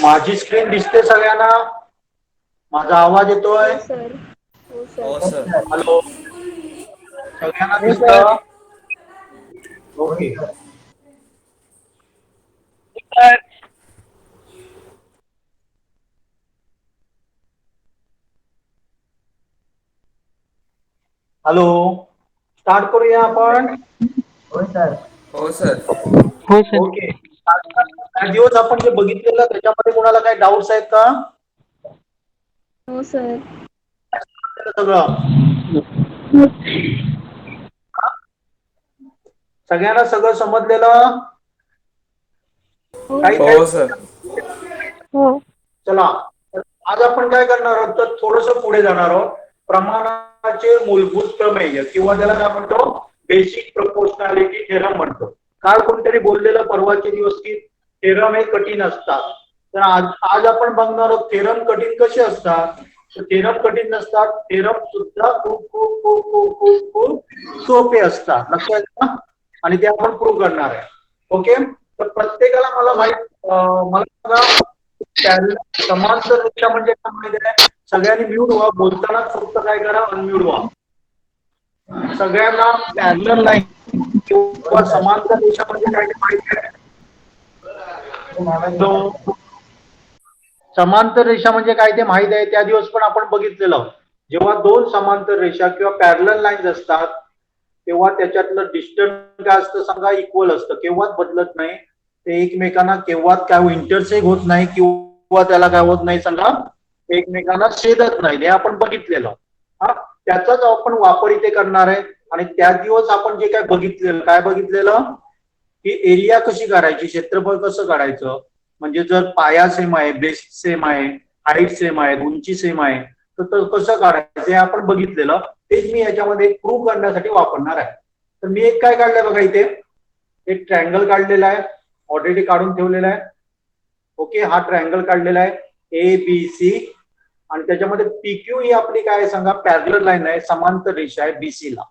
माझी स्क्रीन दिसते सगळ्यांना? माझा आवाज येतोय? हो सर. हो सर. हो सर. हॅलो, सगळ्यांना हो सर. दिसतं? ओके. सर. हॅलो, स्टार्ट करूया आपण. होय सर. हो सर. हो सर. ओके. काही दिवस आपण जे बघितलेलं त्याच्यामध्ये कोणाला काही डाऊट्स आहेत का? हो सर. सगळं सगळ्यांना सगळं समजलेलं? हो काही काही हो सर. हो. चला, आज आपण काय करणार आहोत तर थोडस पुढे जाणार आहोत. प्रमाणाचे मूलभूत प्रमेय किंवा त्याला काय म्हणतो, बेसिक प्रपोर्शनॅलिटी थेरम म्हणतो. काल कोणतरी बोललेलं परवाचे दिवस की थेरम हे कठीण असतात. तर आज आपण बघणार आहोत थेरम कठीण कसे असतात. तर थेरम कठीण नसतात, थेरम सुद्धा खूप खूप खूप खूप खूप खूप सोपे असतात. लक्षात घ्या. आणि ते आपण प्रूव्ह करणार आहे. ओके. तर प्रत्येकाला मला मला सांगा, समांतर रेषा म्हणजे काय माहिती आहे? सगळ्यांनी म्यूट व्हा. बोलताना फक्त काय करा, अनम्यूट व्हा. सगळ्यांना पॅरलल लाईन किंवा समांतर रेषा म्हणजे काय ते माहिती आहे? समांतर रेषा म्हणजे काय ते माहित आहे? त्या दिवस पण आपण बघितलेलं. जेव्हा दोन समांतर रेषा किंवा पॅरलल लाईन्स असतात तेव्हा त्याच्यातलं डिस्टन्स काय असतं सांगा, इक्वल असतं. केव्हाच बदलत नाही. ते एकमेकांना केव्हाच काय इंटरसेक्ट होत नाही किंवा त्याला काय होत नाही सांगा, एकमेकांना छेदत नाही. हे आपण बघितलेलं. हा, त्याचाच आपण वापर इथे करणार आहे. आणि त्याच दिवस आपण जे काय बघितलेलं की एरिया कशी काढायची, क्षेत्रफळ कसं काढायचं. म्हणजे जर पाया सेम आहे, बेस सेम आहे, हाईट सेम आहे, उंची सेम आहे, तर कसं काढायचं हे आपण बघितलेलं. तेच मी याच्यामध्ये प्रूव्ह करण्यासाठी वापरणार आहे. तर मी एक काय काढलंय बघा, इथे एक ट्रायंगल काढलेला आहे, ऑलरेडी काढून ठेवलेला आहे. ओके, हा ट्रायंगल काढलेला आहे ए बी सी, आणि त्याच्यामध्ये पीक्यू ही आपली काय सांगा, पॅरलल लाईन आहे, समांतर रेषा आहे बीसी ला.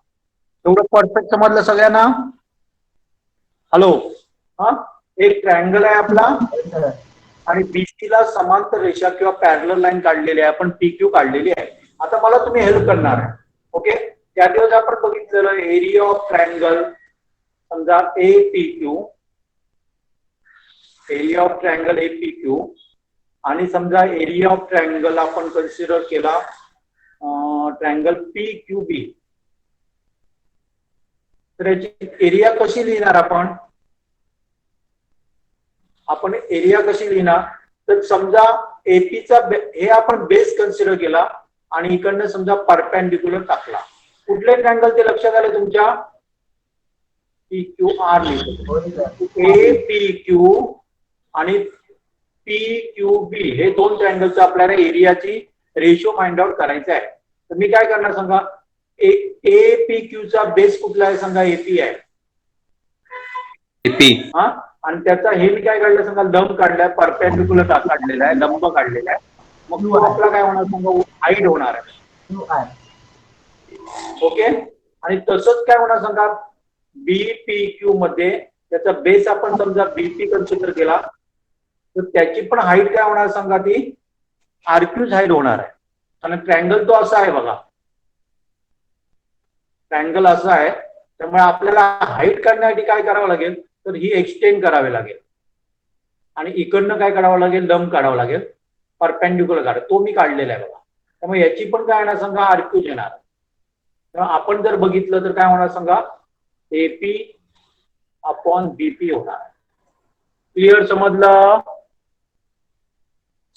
एवढं परफेक्ट समजलं सगळ्यांना? हॅलो, हा, एक ट्रायंगल आहे आपला आणि बीसी ला समांतर रेषा किंवा पॅरलल लाईन काढलेली आहे, आपण पीक्यू काढलेली आहे. आता मला तुम्ही हेल्प करणार आहे. ओके, त्या दिवस आपण बघितलेलं एरिया ऑफ ट्रायंगल, समजा A P Q, area of triangle A P Q, आणि समजा एरिया ऑफ ट्रायंगल आपण कन्सिडर केला ट्रायंगल पी क्यू बी. तर याची एरिया कशी लिहिणार आपण एरिया कशी लिहिणार? तर समजा एपीचा हे आपण बेस कन्सिडर केला आणि इकडनं समजा परपेंडिक्युलर टाकला. कुठले ट्रायंगल ते लक्षात आले तुमच्या? पी क्यू आर लिहितो. ए पी क्यू आणि पी क्यू बी हे दोन ट्रायंगलचं आपल्याला एरियाची रेशो फाइंड आउट करायचा आहे. तर मी काय करणार सांगा, ए पी क्यू चा बेस कुठला आहे सांगा, एपी आहे. एपी, हा, आणि त्याचा हे मी काय काढलं सांगा, लंब काढलाय, परपेंडिक्युलर काढलेला आहे, लंब काढलेला आहे. मग तो आपला काय होणार सांगा, हाईट होणार आहे. ओके, आणि तसंच काय होणार सांगा, बीपीक्यू मध्ये त्याचा बेस आपण समजा बीपी कन्सिडर केला तर त्याची पण हाईट काय होणार सांगा, ती आरक्यूज हाईट होणार आहे. आणि ट्रायंगल तो असा आहे बघा, ट्रायंगल असा आहे. त्यामुळे आपल्याला हाईट काढण्यासाठी काय करावं लागेल तर ही एक्सटेंड करावी लागेल आणि इकडनं काय काढावं लागेल, लंब काढावं लागेल, परपेंडिक्युलर काढा. तो मी काढलेला आहे बघा. त्यामुळे याची पण काय होणार सांगा, आरक्यूज येणार. तेव्हा आपण जर बघितलं तर काय होणार सांगा, एपी अपॉन बीपी होणार. क्लिअर? समजलं?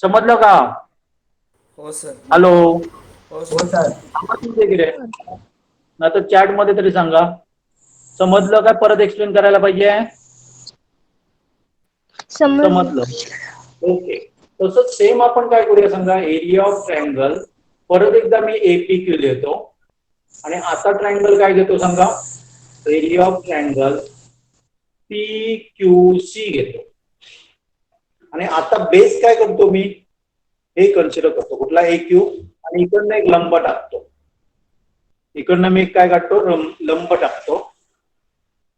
समजलं का? हो सर. हॅलो, हो सर. ना तर चॅट मध्ये तरी सांगा समजलं काय, परत एक्सप्लेन करायला पाहिजे? समजलं. ओके, तसंच सेम आपण काय करूया सांगा, एरिया ऑफ ट्रायंगल परत एकदा मी एपी क्यू देतो आणि आता ट्रायंगल काय घेतो सांगा, area of triangle P Q C घेतो. आणि आता बेस काय करतो मी, हे कन्सिडर करतो कुठला, ए क्यू, आणि इकडनं एक लंब टाकतो. इकडनं मी काय काढतो, लंब टाकतो.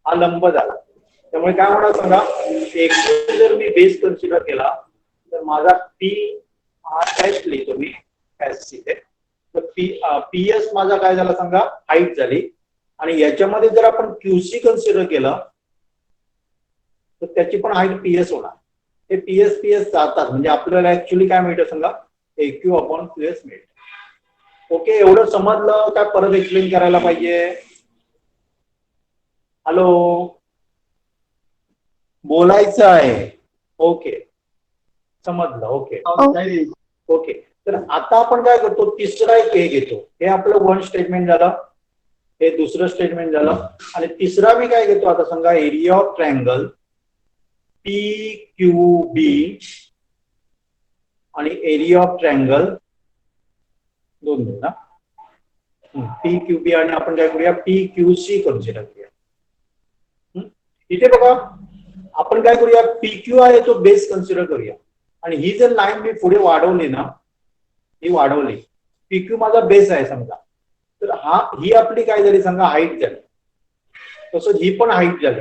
हा लंब झाला. त्यामुळे काय होणार सांगा, एक जर मी बेस कन्सिडर केला तर माझा पी हा एस लिहितो मी एस इथे. तर पीएस माझा काय झाला सांगा, हाईट झाली. आणि याच्यामध्ये जर आपण क्यूसी कन्सिडर केलं तर त्याची पण हाईट पीएस होणार. हे पीएस जातात म्हणजे आपल्याला ऍक्च्युली काय मिळतं सांगा, AQ अपॉन QS मिळतं. ओके, एवढं समजलं काय परत एक्सप्लेन करायला पाहिजे? हॅलो, बोलायचं आहे. ओके, समजलं. ओके ओके, तर आता आपण काय करतो, तिसरा एक हे घेतो. हे आपलं वन स्टेटमेंट झालं, हे दुसरं स्टेटमेंट झालं. आणि तिसरा मी काय घेतो आता सांगा, एरिया ऑफ ट्रायंगल PQB आणि एरिया ऑफ ट्रायंगल दोन ना, PQB आणि आपण काय करूया, PQC कन्सिडर करूया. इथे बघा आपण काय करूया, PQ आहे तो बेस कन्सिडर करूया. आणि ही जर लाईन मी पुढे वाढवली ना, ही वाढवली, PQ माझा बेस आहे समजा, तर ही आपली काय झाली सांगा, हाईट झाली. तसंच ही पण हाईट झाली.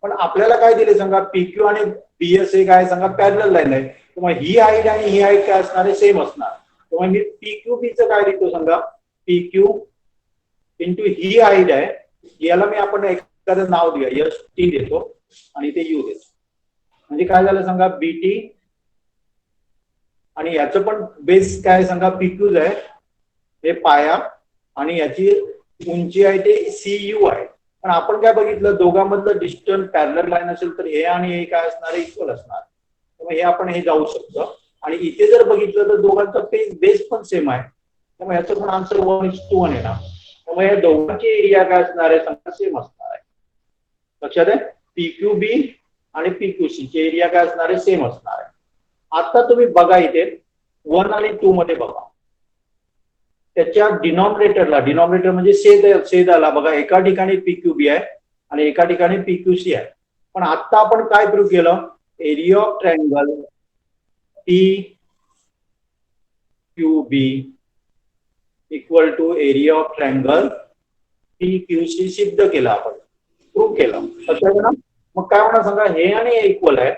पण आपल्याला काय दिले सांगा, PQ आणि BS हे काय सांगा, पॅरलल लाईन आहे. तेव्हा ही हाईट आणि ही हाईट काय असणार आहे, सेम असणार. तेव्हा मी PQBचं काय लिहितो सांगा, PQ इंटू ही हाईट आहे, याला मी आपण एखादं नाव देऊया, ST देतो आणि ते U देतो. म्हणजे काय झालं सांगा, BT आणि याचं पण बेस काय सांगा, PQच आहे, हे पाया, आणि याची उंची आहे ते CU आहे. पण आपण काय बघितलं, दोघांमधलं डिस्टन्स पॅरलल लाईन असेल तर हे आणि हे काय असणार, इक्वल असणार. त्यामुळे हे आपण हे जाऊ शकतो. आणि इथे जर बघितलं तर दोघांचा बेस पण सेम आहे, त्यामुळे याचं पण आन्सर 1:1 येणार. त्यामुळे या दोघांची एरिया काय असणार आहे सांगा, सेम असणार आहे. लक्षात आहे, PQB आणि PQC ची एरिया काय असणार आहे, सेम असणार आहे. आता तुम्ही बघा इथे 1 आणि 2 मध्ये बघा, त्याच्या डिनॉमिनेटर म्हणजे छेदाला बघा, एका ठिकाणी PQB आहे आणि एका ठिकाणी PQC आहे. पण आता आपण काय प्रूव्ह केलं, area of triangle PQB equal to area of triangle PQC सिद्ध केलं, आपण प्रूव्ह केलं. लक्षात ना. मग काय म्हणा सांगा, हे आणि हे इक्वल आहे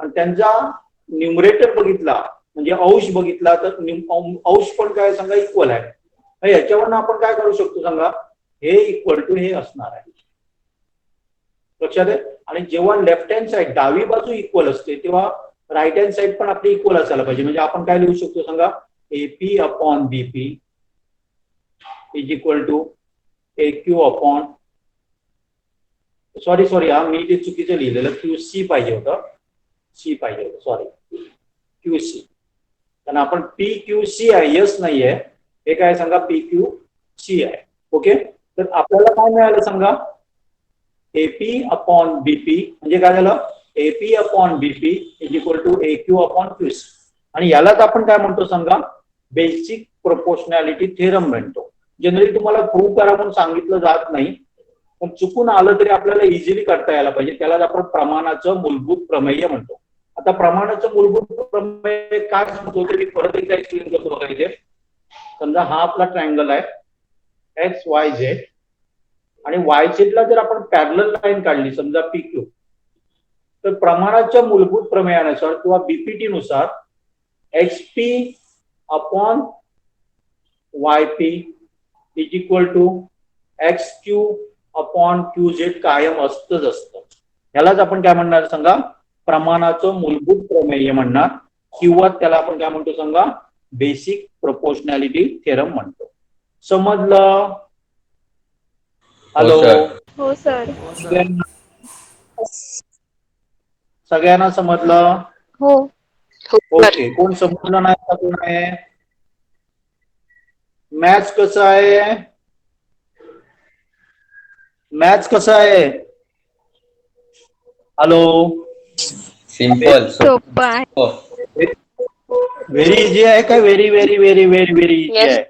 आणि त्यांचा न्यूमरेटर बघितला म्हणजे अंश बघितला तर अंश पण काय सांगा, इक्वल आहे. याच्यावरून आपण काय करू शकतो सांगा, हे इक्वल टू हे असणार आहे. लक्षात आहे. आणि जेव्हा लेफ्ट हँड साइड डावी बाजू इक्वल असते तेव्हा राईट हँड साइड पण आपली इक्वल असायला पाहिजे. म्हणजे आपण काय लिहू शकतो सांगा, AP upon BP is equal to AQ upon, sorry हा मी ते चुकीचं लिहिलेलं, QC पाहिजे होतं, C पाहिजे होतं, सॉरी QC. कारण आपण PQC आहे, यस नाही आहे, हे काय सांगा PQC आहे. ओके, तर आपल्याला काय मिळालं सांगा, AP अपॉन BP म्हणजे काय झालं, AP upon BP is equal to AQ upon QC. आणि यालाच आपण काय म्हणतो सांगा, बेसिक प्रोपोर्शनॅलिटी थेरम म्हणतो. जनरली तुम्हाला प्रूव्ह करा म्हणून सांगितलं जात नाही, पण चुकून आलं तरी आपल्याला इझिली करता यायला पाहिजे. त्यालाच आपण प्रमाणाचं मूलभूत प्रमेय म्हणतो. आता प्रमाणाचं मूलभूत प्रमेय काय सांगतो ते मी परत एकदा एक्सप्लेन करतो बघा. इथे समजा हा आपला ट्रायंगल आहे XYZ आणि YZ ला जर आपण पॅरलल लाईन काढली समजा PQ, तर प्रमाणाच्या मूलभूत प्रमेयानुसार किंवा BPT नुसार XP upon YP is equal to XQ upon QZ कायम असतच असतं. यालाच आपण काय म्हणणार सांगा, प्रमाणाचं मूलभूत प्रमेय म्हणणार, किंवा त्याला आपण काय म्हणतो सांगा, बेसिक प्रोपोर्शनॅलिटी थेरम म्हणतो. समजलं? हॅलो, हो सर. सगळ्यांना समजलं? हो. ओके, कोण समजलं नाही का? कोण आहे? मॅथ्स कसं आहे? मॅथ्स कसं आहे? हॅलो, सिंपल सोपं आहे. व्हेरी इझी आहे का? Very very very very very easy आहे?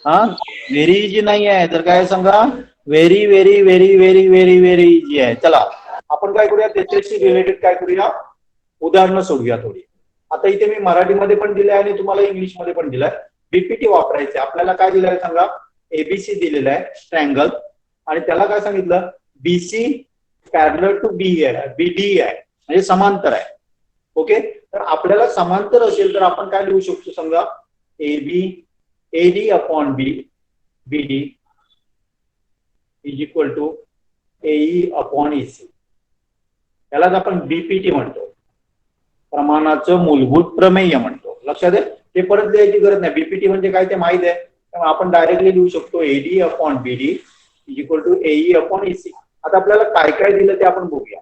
हा, व्हेरी इझी नाही आहे तर काय सांगा, very very very very very very easy आहे. चला आपण काय करूया, त्याच्याशी रिलेटेड काय करूया, उदाहरणं सोडूया थोडी. आता इथे मी मराठीमध्ये पण दिलंय आणि तुम्हाला इंग्लिशमध्ये पण दिलंय. BPT वापरायचे. आपल्याला काय दिलंय सांगा, ABC दिलेलं आहे ट्रायंगल, आणि त्याला काय सांगितलं, BC पॅरलल टू BD आहे म्हणजे समांतर आहे. ओके, तर आपल्याला समांतर असेल तर आपण काय लिहू शकतो समजा AD upon BD is equal to AE upon EC. यालाच आपण बीपीटी म्हणतो, प्रमाणाचं मूलभूत प्रमेय म्हणतो. लक्षात आहे, ते परत लिहायची गरज नाही. बीपीटी म्हणजे काय ते माहित आहे, त्यामुळे आपण डायरेक्टली लिहू शकतो AD upon BD is equal to AE upon EC. आता आपल्याला काय काय दिलं ते आपण बघूया.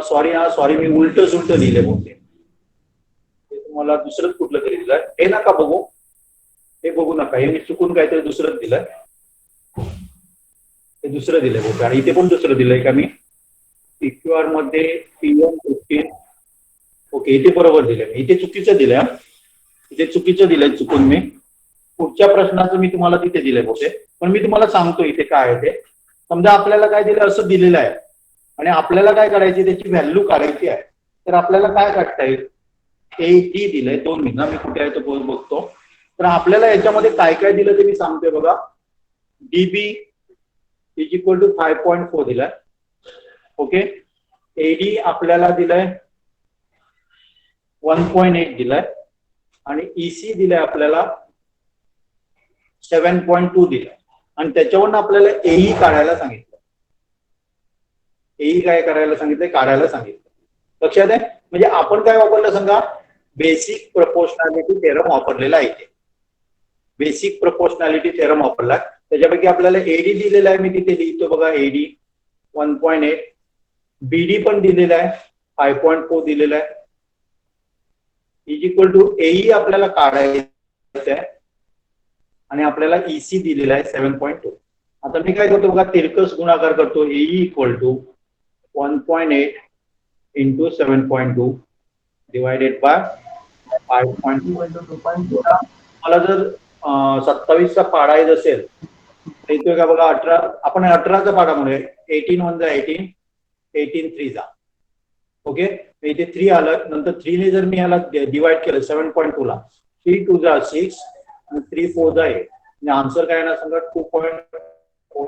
सॉरी मी उलट सुलट लिहिले बोलते, तुम्हाला दुसरंच कुठलं तरी दिलंय. हे नका बघू, हे बघू नका, हे मी चुकून काहीतरी दुसरंच दिलंय. हे दुसरं दिलंय बोलते, आणि इथे पण दुसरं दिलंय का मी PQR मध्ये P115. ओके, इथे बरोबर दिलंय, इथे चुकीचं दिलंय. इथे चुकीचं दिलंय चुकून मी. पुढच्या प्रश्नाचं मी तुम्हाला तिथे दिलंय बोलते, पण मी तुम्हाला सांगतो इथे काय आहे ते. समजा आपल्याला काय दिलं, असं दिलेलं आहे आणि आपल्याला काय करायची, त्याची व्हॅल्यू काढायची आहे. तर आपल्याला काय काढता येईल, टी दिलंय. 2 मिनिट मी कुठे आहे तो बघतो. तर आपल्याला याच्यामध्ये काय काय दिलं ते मी सांगतोय बघा. डीबी इज इक्वल टू 5.4 दिलाय. ओके, एडी आपल्याला दिलाय 1.8 दिलाय आणि ईसी दिलाय आपल्याला 7.2 दिलाय. आणि त्याच्यावरून आपल्याला एई काढायला सांगितलं. एई काय करायला सांगितलंय, काढायला सांगितलं. लक्षात आहे, म्हणजे आपण काय वापरलं सांगा, बेसिक प्रपोर्शनॅलिटी थेरम वापरलेला आहे. बेसिक प्रपोर्शनॅलिटी थेरम वापरला. त्याच्यापैकी आपल्याला एडी दिलेला आहे, मी तिथे लिहितो बघा. एडी 1.8, बीडी पण दिलेला आहे 5.4 दिलेला आहे, इज इक्वल टू एई आपल्याला काढायचं आहे आणि आपल्याला ईसी दिलेला आहे 7.2. आता मी काय करतो बघा, तिरकस गुणाकार करतो. AE equal to 1.8 into 7.2 divided by 5.2. मला जर 27चा पाडायचा असेल तर येतोय का बघा 18. आपण 18चा पाडा म्हणूया. 18 1 जा 18, 18 3 जा. ओके, इथे 3 आलं. नंतर 3 ने जर मी याला डिवाइड केलं 7.2 ला, 3 2 जा 6 आणि 3 4 जा 8. म्हणजे आन्सर काय येणार सांगा, 2.4.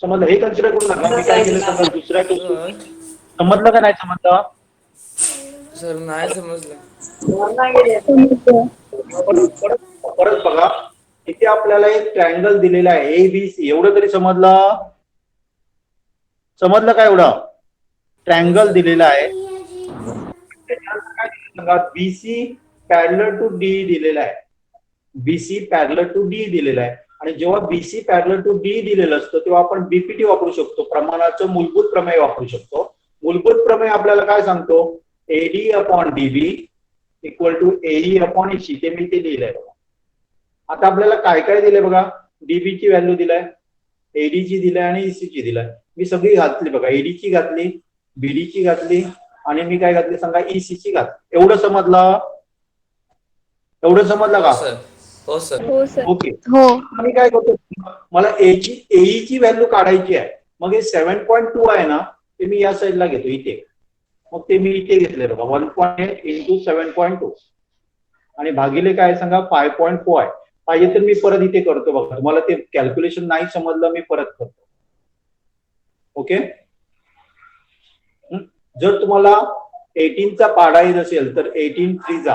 समजलं, हे कन्सिडर करू नका. मी काय केलं समजा दुसऱ्या समजलं का नाही समजलं सर? नाही समजलं. परत बघा, इथे आपल्याला एक ट्रायंगल दिलेला आहे ABC. एवढं तरी समजलं का? एवढं ट्रायंगल दिलेला आहे. BC पॅरलल टू डी दिलेला आहे. BC पॅरलल टू डी दिलेला आहे. आणि जेव्हा BC पॅरलल टू डी दिलेलं असतं तेव्हा आपण बीपीटी वापरू शकतो, प्रमाणाचं मूलभूत प्रमेय वापरू शकतो. मूलभूत प्रमेय आपल्याला काय सांगतो, AD upon DB equal to AE upon EC. ते मी ते लिहिलंय बघा. आता आपल्याला काय काय दिलंय बघा, डीबीची व्हॅल्यू दिलाय, एडीची दिलाय आणि ईसीची दिलाय. मी सगळी घातली बघा, एडीची घातली, बीडीची घातली आणि मी काय घातली सांगा, ईसीची घातली. एवढं समजलं? एवढं समजलं का? हो सर. हो सर. ओके, हो. मी काय करतो, मला एईची व्हॅल्यू काढायची आहे. मग हे 7.2 आहे ना, ते मी या साईडला घेतो इथे. मग ते मी इथे घेतले बघा, 1.8 इंटू 7.2 आणि भागिले काय सांगा 5.4 आहे. पाहिजे तर मी परत इथे करतो बघा. तुम्हाला ते कॅल्क्युलेशन नाही समजलं, मी परत करतो. ओके, जर तुम्हाला 18चा पाडायचा असेल तर 18 3 जा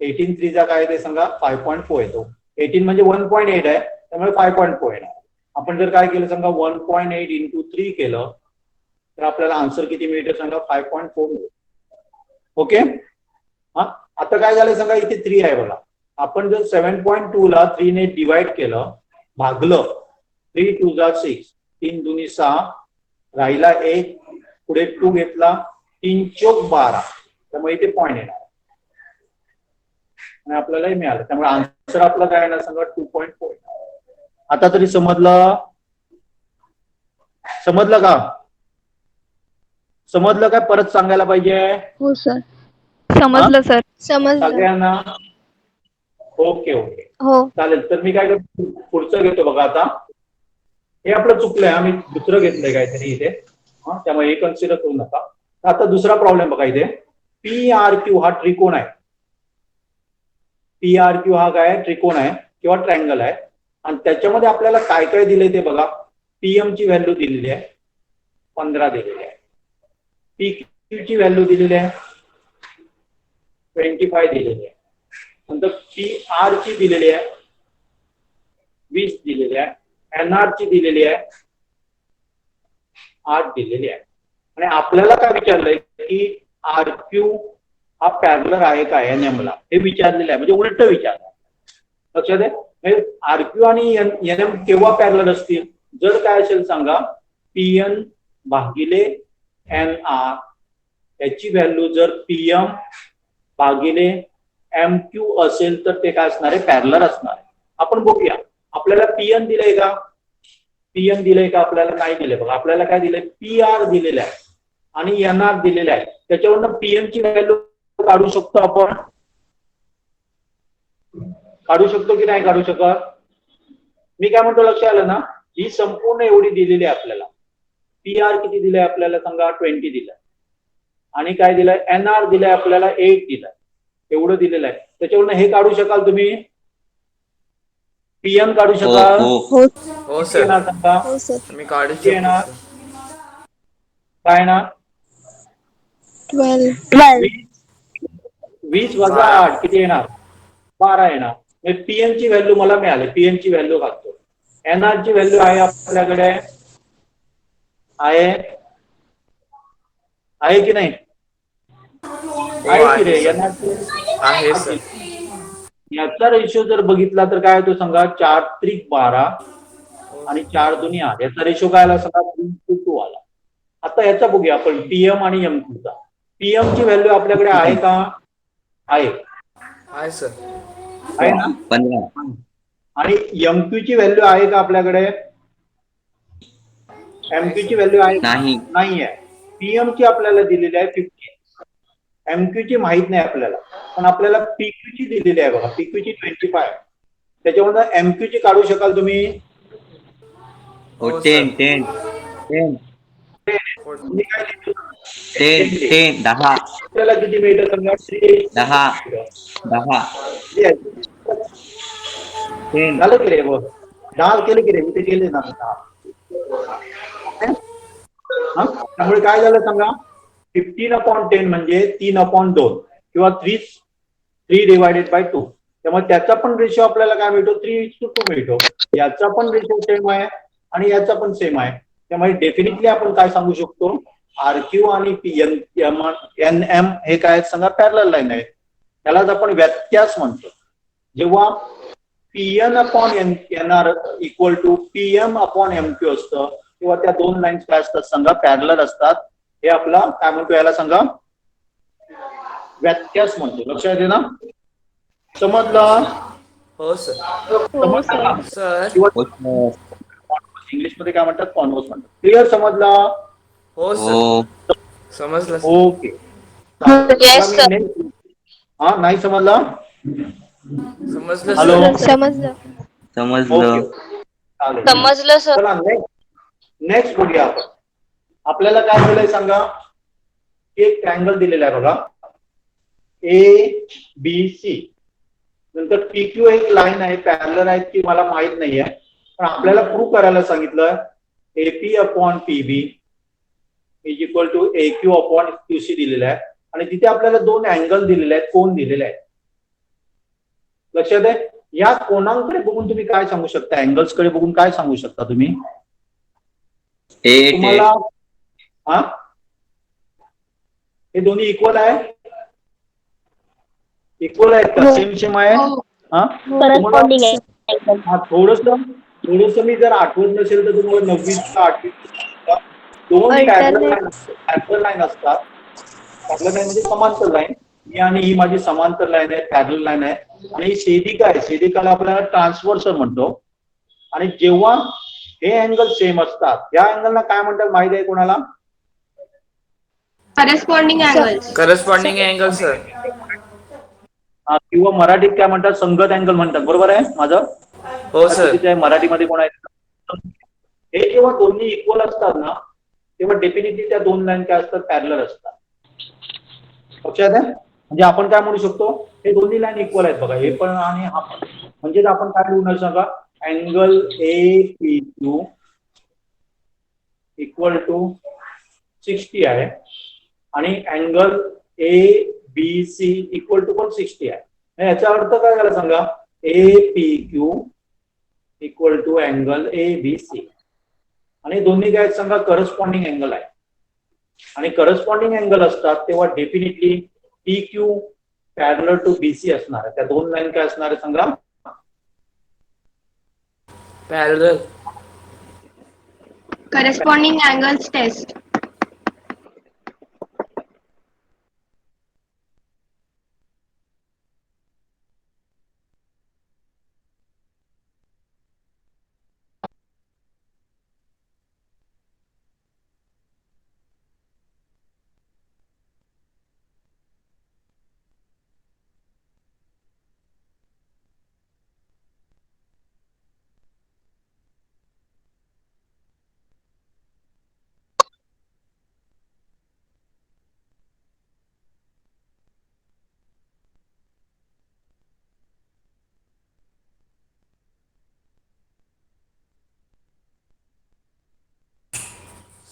18 3 जा काय ते सांगा 5.4 येतो. 18 म्हणजे 1.8 आहे, त्यामुळे 5.4 येणार. आपण जर काय केलं सांगा 1.8 इंटू 3 केलं तर आपल्याला आन्सर किती मिळते सांगा, 5.4 मिळेल. ओके, हा आता काय झालं सांगा, इथे 3 आहे बघा. आपण जर 7.2 ला 3 ने डिवाइड केलं, भागलं, 3 2 जा 6, 3 2 6, राहिला 1, पुढे 2 घेतला, 3 चौक 12, त्यामुळे इथे पॉईंट येणार आणि आपल्यालाही मिळालं. त्यामुळे आन्सर आपला काय येणार सांगा 2.4. आता तरी समजलं का? समजलं काय? परत सांगायला पाहिजे? हो सर, समजलं सर. समजलं सगळ्यांना? ओके ओके, हो. चालेल. तर मी काय करतो, पुढचं घेतो बघा. आता हे आपलं चुकलंय, आम्ही दुसरं घेतलंय काहीतरी इथे, त्यामुळे हे कन्सिडर करू नका. आता दुसरा प्रॉब्लेम बघा. इथे PRQ हा त्रिकोण आहे. PRQ हा काय त्रिकोण आहे किंवा ट्रायंगल आहे आणि त्याच्यामध्ये आपल्याला काय काय दिलंय ते बघा. PM ची व्हॅल्यू दिलेली आहे 15 दिलेली आहे, PQ ची व्हॅल्यू दिलेली आहे 25 दिलेली आहे, नंतर PR ची दिलेली आहे 20 दिलेली आहे, NR ची दिलेली आहे 8 दिलेली आहे. आणि आपल्याला काय विचारलंय की RQ हा पॅरलर आहे का NM ला, हे विचारलेलं आहे, म्हणजे उलट विचारलं. लक्षात आहे, RQ आणि NM केव्हा पॅरलर असतील, जर काय असेल सांगा PN भागिले NR याची व्हॅल्यू जर PM भागिले MQ असेल तर ते काय असणार आहे, पॅरलर असणार आहे. आपण बघूया आपल्याला PN दिलंय का, PN दिलंय का, आपल्याला नाही दिलंय. बघा आपल्याला काय दिलंय, PR दिलेलं आहे आणि NR दिलेलं आहे. त्याच्यावरनं PM ची व्हॅल्यू काढू शकतो आपण, काढू शकतो की नाही काढू शकत. मी काय म्हणतो लक्षात आलं ना, ही संपूर्ण एवढी दिलेली आहे आपल्याला. PR किती दिलंय आपल्याला सांगा, 20 दिलंय, आणि काय दिलंय, NR दिलंय आपल्याला 8 दिलंय, एवढं दिलेलं आहे. त्याच्यावरनं हे काढू शकाल तुम्ही, PM काढू शकाल. हो सर. येणार सांगा, हो सर. मी काढू येणार शकतो सर. काय ना 12. 20 वजा 8 किती येणार, 12 येणार. PM ची व्हॅल्यू मला मिळाली, PM ची व्हॅल्यू घालतो. NR ची व्हॅल्यू आहे आपल्याकडे, आहे की नाही, आहे की रे, NR आहे सर. याचा रेशो जर बघितला तर काय होतो सांगा, 4 त्रिक 12 आणि 4 दुनी 8. याचा रेशो काय आला सांगा, 3:2 आला. आता याचा बघूया आपण PM आणि MQ चा. PM ची व्हॅल्यू आपल्याकडे आहे का, आहे सर. आहे ना, 15. आणि MQ ची व्हॅल्यू आहे का आपल्याकडे, MQ ची व्हॅल्यू आहे नाही. नाही आहे. PM ची आपल्याला दिलेली आहे 15, MQ ची माहित नाही आपल्याला, पण आपल्याला PQ ची दिलेली आहे. बघा PQ ची 25, त्याच्यावर MQ ची काढू शकाल तुम्ही. हो, हो, 10 सर. 10 10 तुम्ही काय लिहिलं? 10 10 10 आपल्याला किती मिळतं समजा, 10 10 10. झालं की रे, बघ 10 केले की रे, मी ते केले ना 10. त्यामुळे काय झालं सांगा, 15/10 म्हणजे 3/2 किंवा 3 डिवायडेड बाय 2. त्यामुळे त्याचा पण रेशो आपल्याला काय मिळतो, 3:2 मिळतो. याचा पण रेशो सेम आहे आणि याचा पण सेम आहे. त्यामुळे डेफिनेटली आपण काय सांगू शकतो, RQ आणि NM हे काय सांगा, पॅरलल लाईन आहे. त्यालाच आपण व्यत्यास म्हणतो. जेव्हा PN/NR इक्वल टू PM/MQ असतं तेव्हा त्या दोन लाईन्स काय असतात सांगा, पॅरलल असतात. हे आपला काय म्हणतो, याला सांगा व्यत्यास म्हणतो. लक्षात येते ना, समजलं. हो सर. समजलं सर. किंवा इंग्लिश मध्ये काय म्हणतात, कॉन्व्हर्स म्हणतात. क्लिअर, समजलं. हो सर. हो. समजलं सर. ओके. Yes, sir. हा, नाही समजलं, समजलं हॅलो. सर. समजलं. समजलं. चालेल. समजलं सर. चला नेक्स्ट बघूया आपण. आपल्याला काय दिलंय सांगा, एक ट्रँगल दिलेला आहे बघा, ABC. नंतर PQ एक लाईन आहे, पॅरलर आहे की मला माहित नाहीये, पण आपल्याला प्रूव्ह करायला सांगितलं AP/PB is equal to AQ/QC दिलेला आहे. आणि तिथे आपल्याला दोन अँगल दिलेले आहेत, कोन दिलेले आहेत. लक्षात आहे, या कोणांकडे बघून तुम्ही काय सांगू शकता, अँगल्स कडे बघून काय सांगू शकता तुम्ही, तुम्हाला हा हे दोन्ही इक्वल आहे, इक्वल आहेत का, सेम आहे. हा, थोडस मी जर आठवत नसेल तर तुम्हाला 9वी 8वी दोन पॅरलल लाईन असतात. पॅरलल लाईन म्हणजे समांतर लाईन. ही आणि ही माझी समांतर लाईन आहे, पॅरलल लाईन आहे. आणि ही छेदिका आहे, छेदिकाला आपल्याला ट्रान्सव्हर्सल म्हणतो. आणि जेव्हा हे अँगल सेम असतात, या अँगलला काय म्हणतात माहिती आहे कोणाला, करस्पॉन्डिंग अँगल सर. किंवा मराठीत काय म्हणतात, संगत अँगल म्हणतात. बरोबर आहे माझं. हो सर. मराठीमध्ये कोण आहे, हे जेव्हा दोन्ही इक्वल असतात ना, तेव्हा डेफिनेटली त्या दोन लाईन काय असतात, पॅरलल असतात. लक्षात आहे, म्हणजे आपण काय म्हणू शकतो, हे दोन्ही लाईन इक्वल आहेत बघा, हे पण आणि हा पण. म्हणजे आपण काय लिहून सांगा, अँगल APQ इक्वल टू 60 आहे आणि अँगल ABC इक्वल टू पण 60 आहे. याचा अर्थ काय झाला सांगा, APQ equal to angle ABC आणि दोन्ही काय सांगा करस्पॉन्डिंग अँगल आहे आणि करस्पॉन्डिंग अँगल असतात तेव्हा definitely PQ parallel to BC असणार आहे. त्या दोन लाईन काय असणार आहे सांगा, parallel. Corresponding angles test.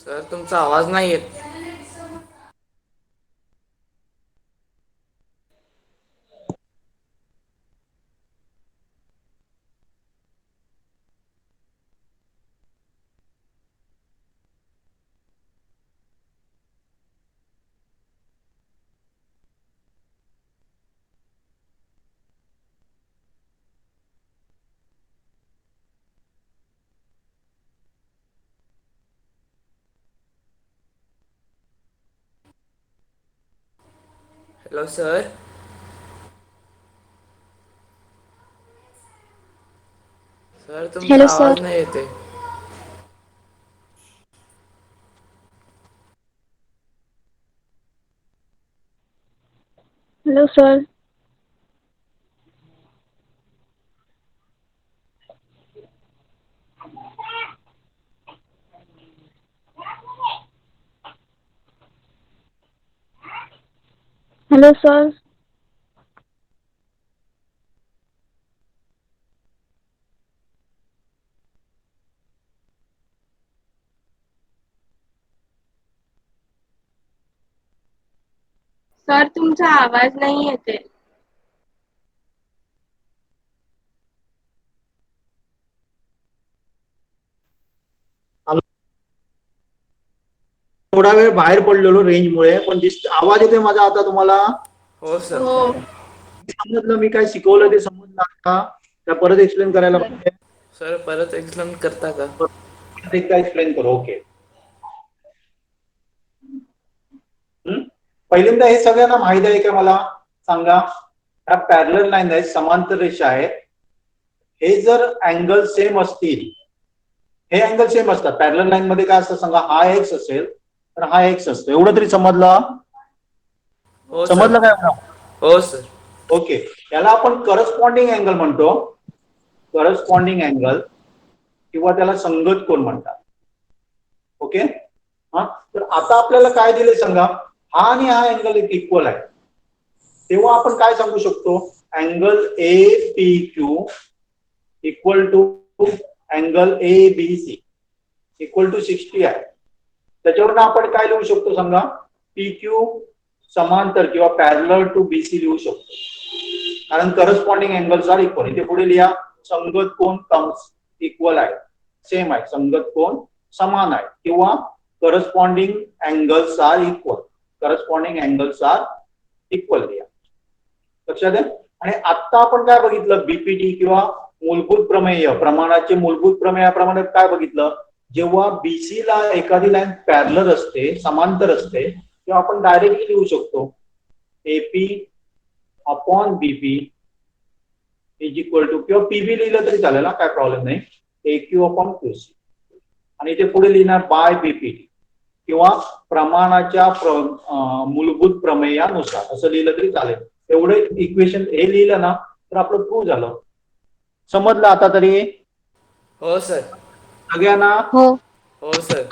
Sir तुमचा आवाज नाही येत. Hello sir. सर तुमचा Hello, आवाज sir. नाही येते. Hello, sir. Hello, sir. Sir तुमचा आवाज नाही येते. थोडा वेळ बाहेर पडलेलो रेंजमुळे, पण आवाज येते माझा आता तुम्हाला? हो सर. हो समजलं मी काय शिकवलं ते समजलं का? त्या परत एक्सप्लेन करायला पाहिजे? सर परत एक्सप्लेन करता का? एकदा एक्सप्लेन करू. ओके. पहिल्यांदा हे सगळ्यांना माहित आहे का मला सांगा, ह्या पॅरलल लाईन आहे, समांतर रेषा आहे. हे जर अँगल सेम असतील, हे अँगल सेम असतात. पॅरलल लाईन मध्ये काय असतं सांगा, हा एक्स असेल तर हा एक्स असतो. एवढं तरी समजलं? हो सर. समजलं काय? हो सर. ओके. याला आपण करस्पॉन्डिंग अँगल म्हणतो, करस्पॉन्डिंग अँगल किंवा त्याला संगत कोन म्हणतात. ओके. हा, तर आता आपल्याला काय दिले सांगा, हा आणि हा अँगल इक्वल आहे, तेव्हा आपण काय सांगू शकतो, angle APQ equal to angle ABC equal to 60 आहे. त्याच्यावरून आपण काय लिहू शकतो सांगा, PQ समांतर किंवा पॅरलल टू BC लिहू शकतो, कारण करस्पॉन्डिंग अँगल्स आर इक्वल. इथे पुढे लिहा, संगत कोन टर्म्स इक्वल आहे, सेम आहे, संगत कोन समान आहे किंवा corresponding angles are equal, corresponding angles are equal लिहा. लक्षात आहे. आणि आता आपण काय बघितलं, बीपीटी किंवा मूलभूत प्रमेय, प्रमाणाचे मूलभूत प्रमेयाप्रमाणे काय बघितलं, जेव्हा बीसी ला एखादी लाईन पॅरलल असते, समांतर असते, तेव्हा आपण डायरेक्टली लिहू शकतो AP upon BP is equal to, किंवा पीबी लिहिलं तरी चालेल, काय प्रॉब्लेम नाही, AQ अपॉन QC. आणि इथे पुढे लिहिणार बाय बीपीटी किंवा प्रमाणाच्या मूलभूत प्रमेयानुसार असं लिहिलं तरी चालेल. एवढे इक्वेशन हे लिहिलं ना तर आपलं प्रूव्ह झालं. समजलं आता तरी? हो सर. सगळ्यांना? हो हो सर.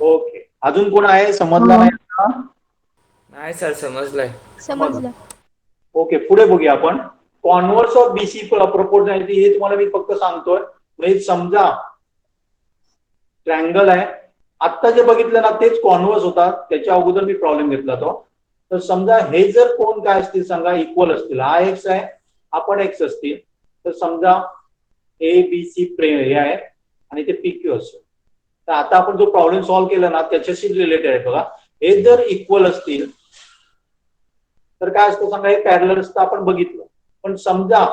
ओके. अजून कोण आहे समजलं नाही का? नाही सर समजलंय. समजलं. ओके, पुढे बघूया आपण. कॉन्व्हर्स ऑफ बीसी प्रपोर्शनॅलिटी, हे तुम्हाला मी फक्त सांगतोय. म्हणजे समजा ट्रायंगल आहे आत्ता जे बघितलं ना तेच कॉन्व्हर्स होता, त्याच्या अगोदर मी प्रॉब्लेम घेतला तो. तर समजा हे जर कोण काय असतील सांगा, इक्वल असतील, हा एक्स आहे आपण एक्स असतील, तर समजा ए बी सी हे आहे आणि ते पी क्यू असेल. तर आता आपण जो प्रॉब्लेम सॉल्व्ह केला ना त्याच्याशी रिलेटेड आहे बघा. हे जर इक्वल असतील तर काय असतं सांगा, हे पॅरलल असतं आपण बघितलं. पण समजा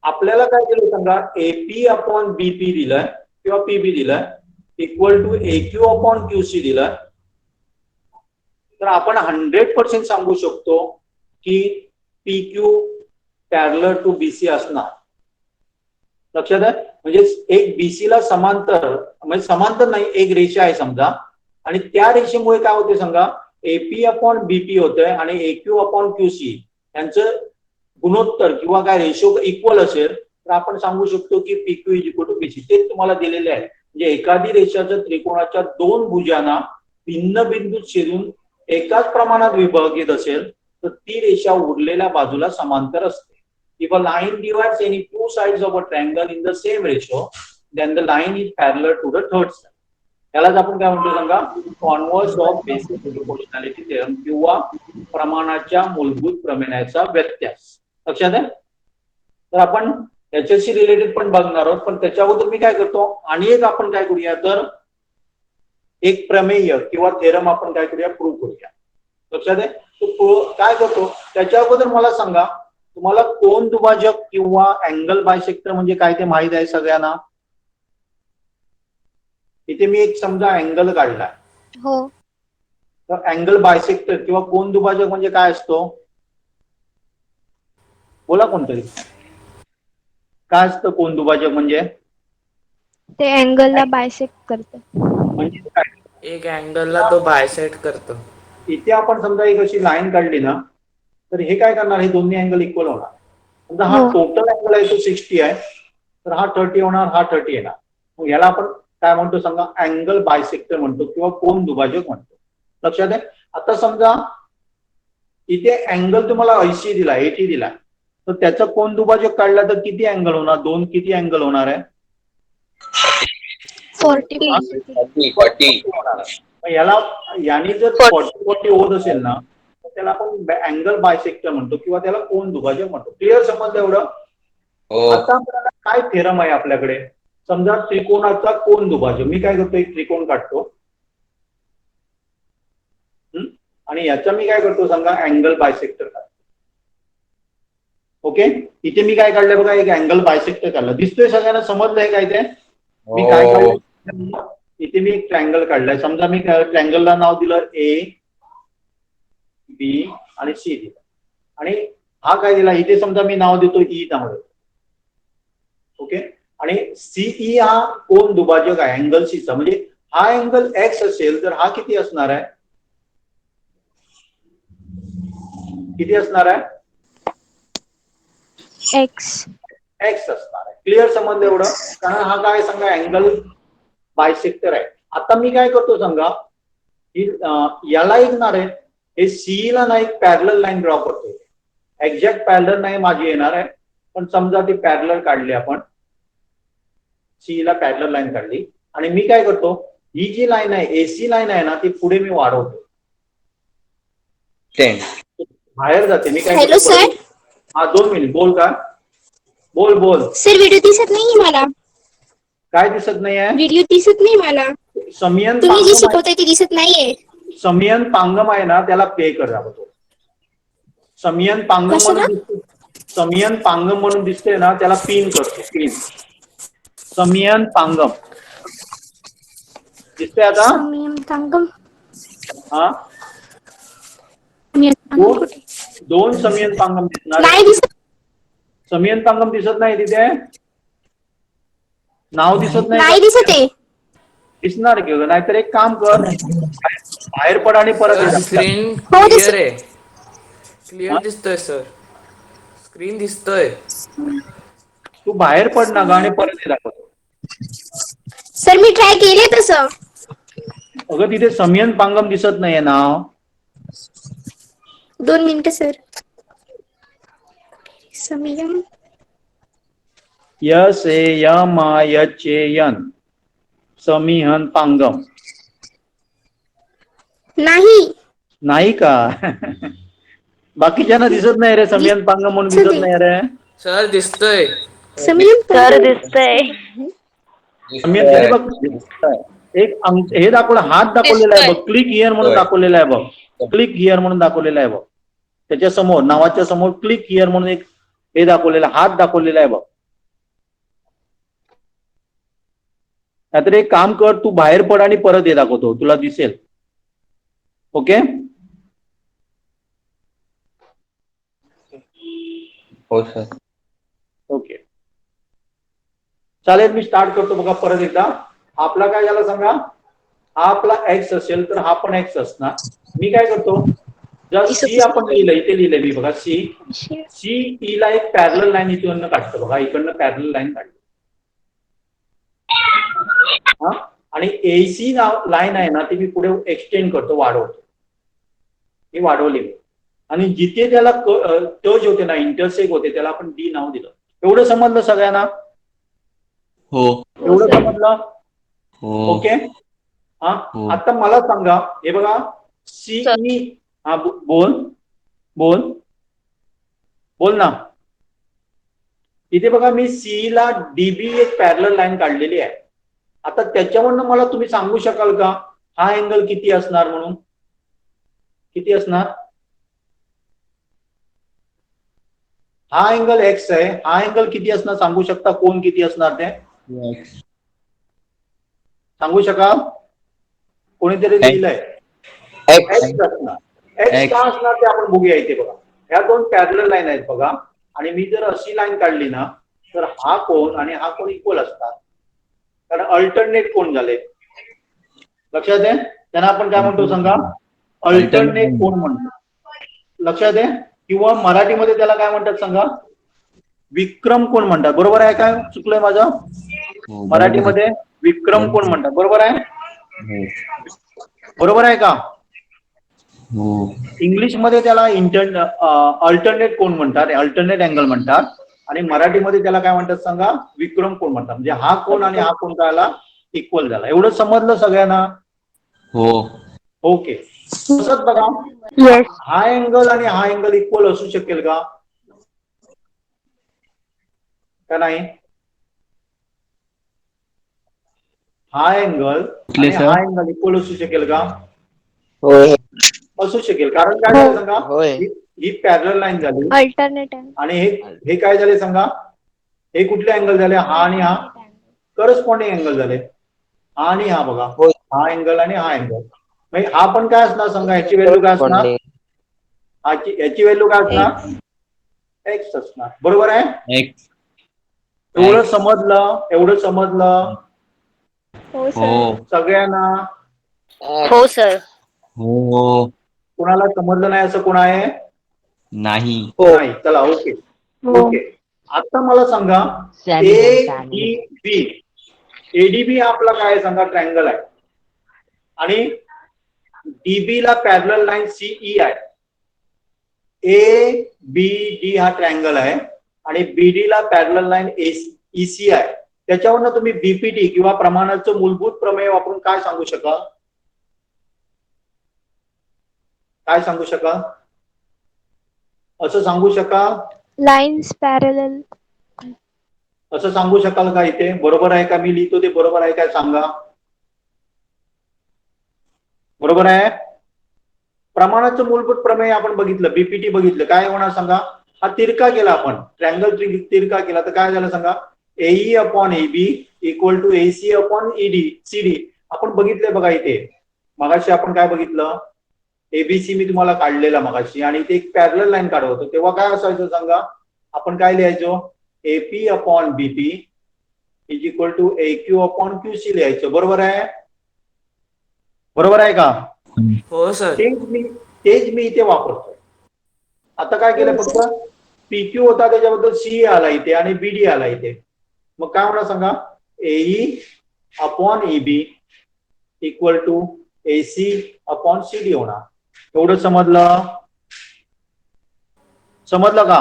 आपल्याला काय दिलं सांगा, एपी अपॉन बीपी दिलंय किंवा पीबी दिलंय equal to AQ upon QC दिलंय, तर आपण 100% सांगू शकतो की PQ पॅरलल टू BC असणार. लक्षात आहे? म्हणजे एक BC ला समांतर, म्हणजे समांतर नाही, एक रेषा आहे समजा, आणि त्या रेषेमुळे काय होते सांगा, AP अपॉन BP होतंय आणि AQ अपॉन QC यांचं गुणोत्तर किंवा काय रेशो इक्वल असेल तर आपण सांगू शकतो की PQ is equal to BC. ते तुम्हाला दिलेले आहे. म्हणजे एखादी रेषाच्या त्रिकोणाच्या दोन भुजांना भिन्न बिंदूत छेदून एकाच प्रमाणात विभाजित असेल तर ती रेषा उरलेल्या बाजूला समांतर असते. If a line divides any two sides of a triangle in the same ratio, then the line is parallel to the third side. यालाच आपण काय म्हणतो सांगा, converse of basic proportionality theorem किंवा प्रमाणाच्या मूलभूत प्रमेयाचा व्यत्यास. लक्षात आहे? तर आपण याच्याशी रिलेटेड पण बघणार आहोत, पण त्याच्या अगोदर मी काय करतो, आणि एक आपण काय करूया, तर एक प्रमेय किंवा थेरम आपण काय करूया, प्रूव्ह करूया. लक्षात आहे? तो काय करतो त्याच्या अगोदर मला सांगा, तुम्हाला कोन दुभाजक किंवा अँगल बायसेक्टर म्हणजे काय ते माहित आहे सगळ्यांना? इथे मी एक समजा अँगल काढलाय, हो. तर अँगल बायसेक्टर किंवा कोन दुभाजक म्हणजे काय असतो? बोला कोणतरी, काय असतं कोन दुभाजक म्हणजे? ते अँगलला बायसेक्ट करते. म्हणजे काय? एक अँगलला तो बायसेक्ट करतो. इथे आपण समजा एक अशी लाईन काढली ना, तर हे काय करणार, हे दोन्ही अँगल इक्वल होणार. समजा हा हो. टोटल अँगल आहे तो 60 आहे, तर हा 30 होणार, हा 30 येणार. मग याला आपण काय म्हणतो सांगा, अँगल बायसेक्टर म्हणतो किंवा कोन दुभाजक म्हणतो. लक्षात आहे? आता समजा इथे अँगल तुम्हाला 80 दिला, 80 दिला, तर त्याचा कोन दुभाजक काढला तर किती अँगल होणार, दोन किती अँगल होणार आहे? 40. होणार आहे. मग याला याने जर 40 होत असेल ना, तर त्याला आपण अँगल बायसेक्टर म्हणतो किंवा त्याला कोन दुभाजक म्हणतो. क्लिअर समजलं एवढं? आता आपल्याला काय थेरम आहे आपल्याकडे, समजा त्रिकोणाचा कोन दुभाजक. मी काय करतो, एक त्रिकोण काढतो आणि याचा मी काय करतो सांगा, अँगल बायसेक्टर काढतो. ओके, इथे मी काय काढलंय बघा, एक अँगल बायसेक्टर काढलं. दिसतोय सगळ्यांना, समजलंय काय ते? मी काय काढलं, इथे मी एक ट्रायंगल काढलाय. समजा मी ट्रायंगलला नाव दिलं AB आणि C दिलं, आणि हा काय दिला, इथे समजा मी नाव देतो E नाव देतो. ओके, आणि CE हा कोन दुभाजक आहे अँगल C चा. म्हणजे हा अँगल X असेल तर हा किती असणार आहे, किती असणार आहे? एक्स असणार आहे. क्लिअर समजलं एवढं? कारण हा काय सांगा अँगल बायसेक्टर आहे. आता मी काय करतो सांगा, याला येणार आहे, हे सीई ला ना एक पॅरलल लाईन ड्रॉ करतो. एक्झॅक्ट पॅरलल नाही माझी येणार आहे, पण समजा ती पॅरलल काढली आपण, सीई ला पॅरलल लाईन काढली, आणि मी काय करतो, ही जी लाईन आहे एसी लाईन आहे ना, ती पुढे मी वाढवतो, 10 बाहेर जाते. मी काय हॅलो करतो, सर. हा 2 मिनिट, बोल का, बोल. सर व्हिडिओ दिसत नाहीये मला. काय दिसत नाहीये? व्हिडिओ दिसत नाही मला. समियन तुम्ही जे पांगम शिकवताय ते दिसत नाहीये. समियन पांगम आहे ना, त्याला पे करावं. तो समियन पांगम कशाला? म्हणून दिसतो, समियन पांगम म्हणून दिसते ना, त्याला पिन करतो, पिन. समियन पांगम दिसते आता? समियन पांगम. हा, दोन समियन पांगम दिसणार. नाही दिसत. समियन पांगम दिसत नाही तिथे, नाव दिसत नाही. नाही दिसत आहे. दिसणार की, नाहीतर एक काम कर, बाहेर पड आणि परत ये. स्क्रीन हो, दिसत. क्लिअर आहे, क्लिअर दिसतोय सर, स्क्रीन दिसतोय. तू बाहेर पड ना ग आणि परत ये दाखवतो. सर मी ट्राय केले तसं. अगं तिथे समियन पांगम दिसत नाहीये नाव. 2 मिनिटं सर. समियन SAMIHAN समिहन पांगम. नाही. नाही का? बाकीच्यांना दिसत नाही रे, समियन पांग म्हणून दिसत नाही रे. सर दिसतोय. समीर सर दिसतंय. समियन तिथे बघ, एक हे दाखवलं, हात दाखवलेला आहे बघ, क्लिक हिअर म्हणून दाखवलेला आहे बघ, क्लिक हिअर म्हणून दाखवलेला आहे बघ. त्याच्या समोर, नावाच्या समोर क्लिक हिअर म्हणून एक हे दाखवलेला, हात दाखवलेला आहे बघ. नाहीतर एक काम कर, तू बाहेर पड आणि परत हे दाखवतो, तुला दिसेल. ओके. हो सर. ओके चालेल, मी स्टार्ट करतो बघा परत एकदा. आपला काय झाला सांगा, हा आपला एक्स असेल तर हा पण एक्स असणार. मी काय करतो, जर सी आपण लिहिलं, इथे लिहिलंय मी बघा, सी ई ला एक पॅरलल लाईन इथून काढतो बघा, इकडनं पॅरलल लाईन काढली. हा, आणि एसी लाईन आहे ना, ती मी पुढे एक्सटेंड करतो, वाढवतो. ही वाढवली मी, आणि जिथे त्याला टच होते ना, इंटरसेक्ट होते, त्याला आपण डी नाव दिलं. एवढं समजलं सगळ्यांना? हो. एवढं समजलं? हो. ओके. हा, आता मला सांगा, हे बघा, सीई, हा बोल बोल बोल ना. इथे बघा, मी सी ला डीबी एक पॅरलल लाईन काढलेली आहे. आता त्याच्यावरनं मला तुम्ही सांगू शकाल का, हा अँगल किती असणार म्हणून? किती असणार? हा अँगल एक्स आहे, हा अँगल किती असणार सांगू शकता? कोण किती असणार ते सांगू शकाल? कोणीतरी लिहिलंय एक्स असणार. एक्स का असणार ते आपण बघूया. इथे बघा, ह्या दोन पॅरलल लाईन आहेत बघा, आणि मी जर अशी लाईन काढली ना, तर हा कोण आणि हा कोण इक्वल असतात, कारण अल्टरनेट कोण झाले. लक्षात आहे? त्यांना आपण काय म्हणतो सांगा? अल्टरनेट कोण म्हणतो. लक्षात आहे? किंवा मराठीमध्ये त्याला काय म्हणतात सांगा? विक्रम कोण म्हणतात. बरोबर आहे काय? चुकलंय माझं? मराठीमध्ये विक्रम कोण म्हणतात. बरोबर आहे? बरोबर आहे का? इंग्लिश मध्ये त्याला अल्टरनेट कोण म्हणतात, अल्टरनेट अँगल म्हणतात, आणि मराठीमध्ये त्याला काय म्हणतात सांगा? विक्रम कोण म्हणतात. म्हणजे हा कोण आणि हा कोण काय इक्वल झाला. एवढं समजलं सगळ्यांना? हो. ओके. तसंच बघा, येस. हा अँगल आणि हा अँगल इक्वल असू शकेल का नाही? हा अँगल आणि हा अँगल इक्वल असू शकेल का? असू शकेल. कारण काय झालं सांगा, ही पॅरलल लाईन झाली, अल्टरनेट आणि हे काय झाले सांगा, हे कुठले अँगल झाले? हा आणि हा करस्पॉन्डिंग अँगल झाले. हा आणि हा बघा, हा अँगल आणि हा अँगल. म्हणजे हा पण काय असणार सांगा, याची व्हॅल्यू काय असणार? याची व्हॅल्यू काय असणार? एक्स असणार. बरोबर आहे? एवढं समजलं? एवढं समजलं हो सर. सगळ्यांना? हो सर. हो. कोणाला समजलं नाही असं कोण आहे? नाही. नाही. चला, ओके ओके. आता मला सांगा, एडीबी, एडीबी आपला काय सांगा? ट्रायंगल आहे, आणि डीबी ला पॅरलल लाईन सीई आहे. ए बी डी हा ट्रायंगल आहे, आणि बीडी ला पॅरलल लाईन ईसी आहे. त्याच्यावरनं तुम्ही बीपीटी किंवा प्रमाणाचं मूलभूत प्रमेय वापरून काय सांगू शकाल? काय सांगू शकाल? असं सांगू शकाल? Lines parallel. असं सांगू शकाल का? इथे बरोबर आहे का? मी लिहितो ते बरोबर आहे काय सांगा? बरोबर आहे? प्रमाणाचं मूलभूत प्रमेय आपण बघितलं, बीपीटी बघितलं. काय होणार सांगा? हा तिरका केला आपण, ट्रायंगल तिरका केला, तर काय झालं सांगा? AE upon AB equal to AC upon CD. आपण बघितलंय बघा इथे. मगाशी आपण काय बघितलं? एबीसी मी तुम्हाला काढलेला मगाशी, आणि इथे एक पॅरलल लाईन काढत होतो. तेव्हा काय असायचं सांगा? आपण काय लिहायचो? AP upon BP is equal to AQ upon QC लिहायचं. बरोबर आहे? बरोबर आहे का? हो सर. तेच मी इथे वापरतो. आता काय केलं, फक्त पीक्यू होता त्याच्याबद्दल सी आला इथे, आणि बीडी आला इथे. मग काय होणार सांगा? AE upon EB equal to AC upon CD होणार. एवढं समजलं? समजलं का?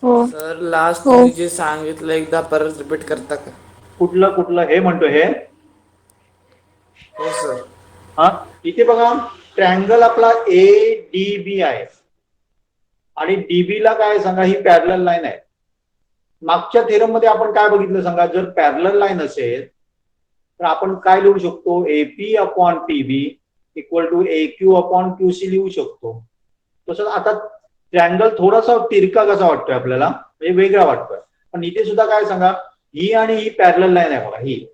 हो सर लास्ट तुम्ही जे सांगितलं एकदा परत रिपीट करता का? कुठलं हे म्हणतो हे? हो सर. हा, इथे बघा, ट्रँगल आपला ADB आहे आणि DB ला काय सांगा, ही पॅरलल लाईन आहे. मागच्या थेरम मध्ये आपण काय बघितलं सांगा, जर पॅरलल लाईन असेल तर आपण काय लिहू शकतो, AP upon PB equal to AQ upon QC लिहू शकतो. तसंच आता ट्रँगल थोडासा तिरका कसा वाटतोय आपल्याला, म्हणजे वेगळा वाटतोय, पण इथे सुद्धा काय सांगा, ही आणि ही पॅरलल लाईन आहे बघा ही.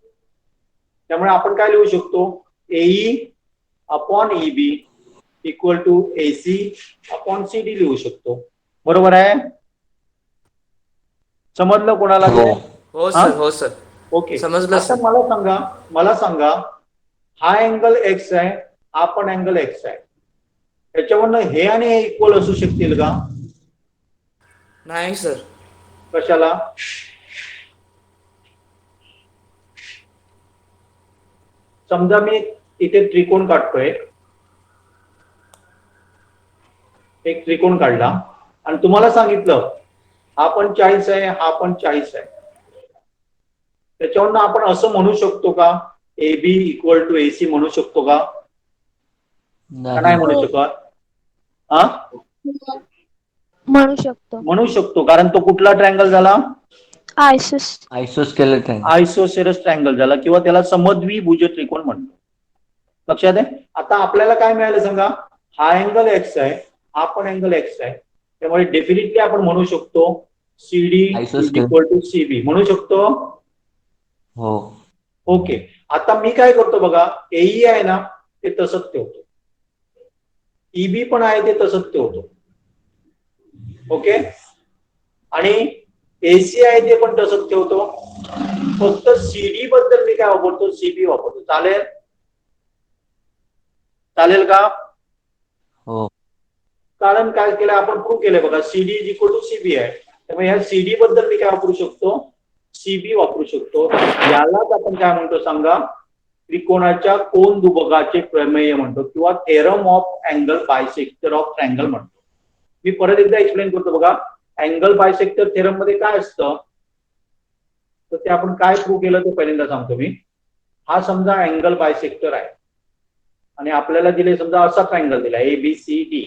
त्यामुळे आपण काय लिहू शकतो, AE upon EB equal to AC upon CD लिहू शकतो. बरोबर आहे? समजलं कोणाला हो. ते? हो सर, हो सर. ओके. समजलं आता सर. मला सांगा हा अँगल X आहे, हा पण अँगल X आहे, त्याच्यावरनं हे आणि हे इक्वल असू शकतील का? नाही सर. कशाला? समजा मी इथे त्रिकोण काढतोय, एक त्रिकोण काढला आणि तुम्हाला सांगितलं हा पण 40 आहे, हा पण 40 आहे, त्याच्यावरनं आपण असं म्हणू शकतो का, AB इक्वल टू AC म्हणू शकतो का? नाही नाही. म्हणू शकत? हा, म्हणू शकतो. म्हणू शकतो, कारण तो कुठला ट्रँगल झाला, आयसोस्केलेट ट्रँगल. आयसोसेरस ट्रँगल झाला, किंवा त्याला समद्विभुज त्रिकोण म्हणतो. लक्षात आहे? आता आपल्याला काय मिळालं सांगा, हा अँगल X आहे, हा पण अँगल X आहे, त्यामुळे डेफिनेटली आपण म्हणू शकतो CD इक्वल टू CB म्हणू शकतो. हो. ओके. आता मी काय करतो बघा, AE आहे ना ते तसंच ठेवतो, EB पण आहे ते तसंच ठेवतो. ओके. आणि AC आहे ते पण तसंच ठेवतो, फक्त CD बद्दल मी काय वापरतो, CB वापरतो. चालेल? चालेल का? हो. कारण काय केलं आपण, प्रूव्ह केलंय बघा, CD is equal to CB आहे, त्यामुळे ह्या CD बद्दल मी काय वापरू शकतो, CB वापरू शकतो. यालाच आपण काय म्हणतो सांगा, त्रिकोणाच्या कोन दुभागाचे प्रमेय म्हणतो, किंवा theorem of angle bisector of triangle म्हणतो. मी परत एकदा एक्सप्लेन करतो बघा. अँगल बायसेक्टर थेरम मध्ये काय असतं, तर ते आपण काय प्रूव्ह केलं ते पहिल्यांदा सांगतो मी. हा समजा अँगल बायसेक्टर आहे आणि आपल्याला दिले समजा असा ट्रँगल दिला ABCD,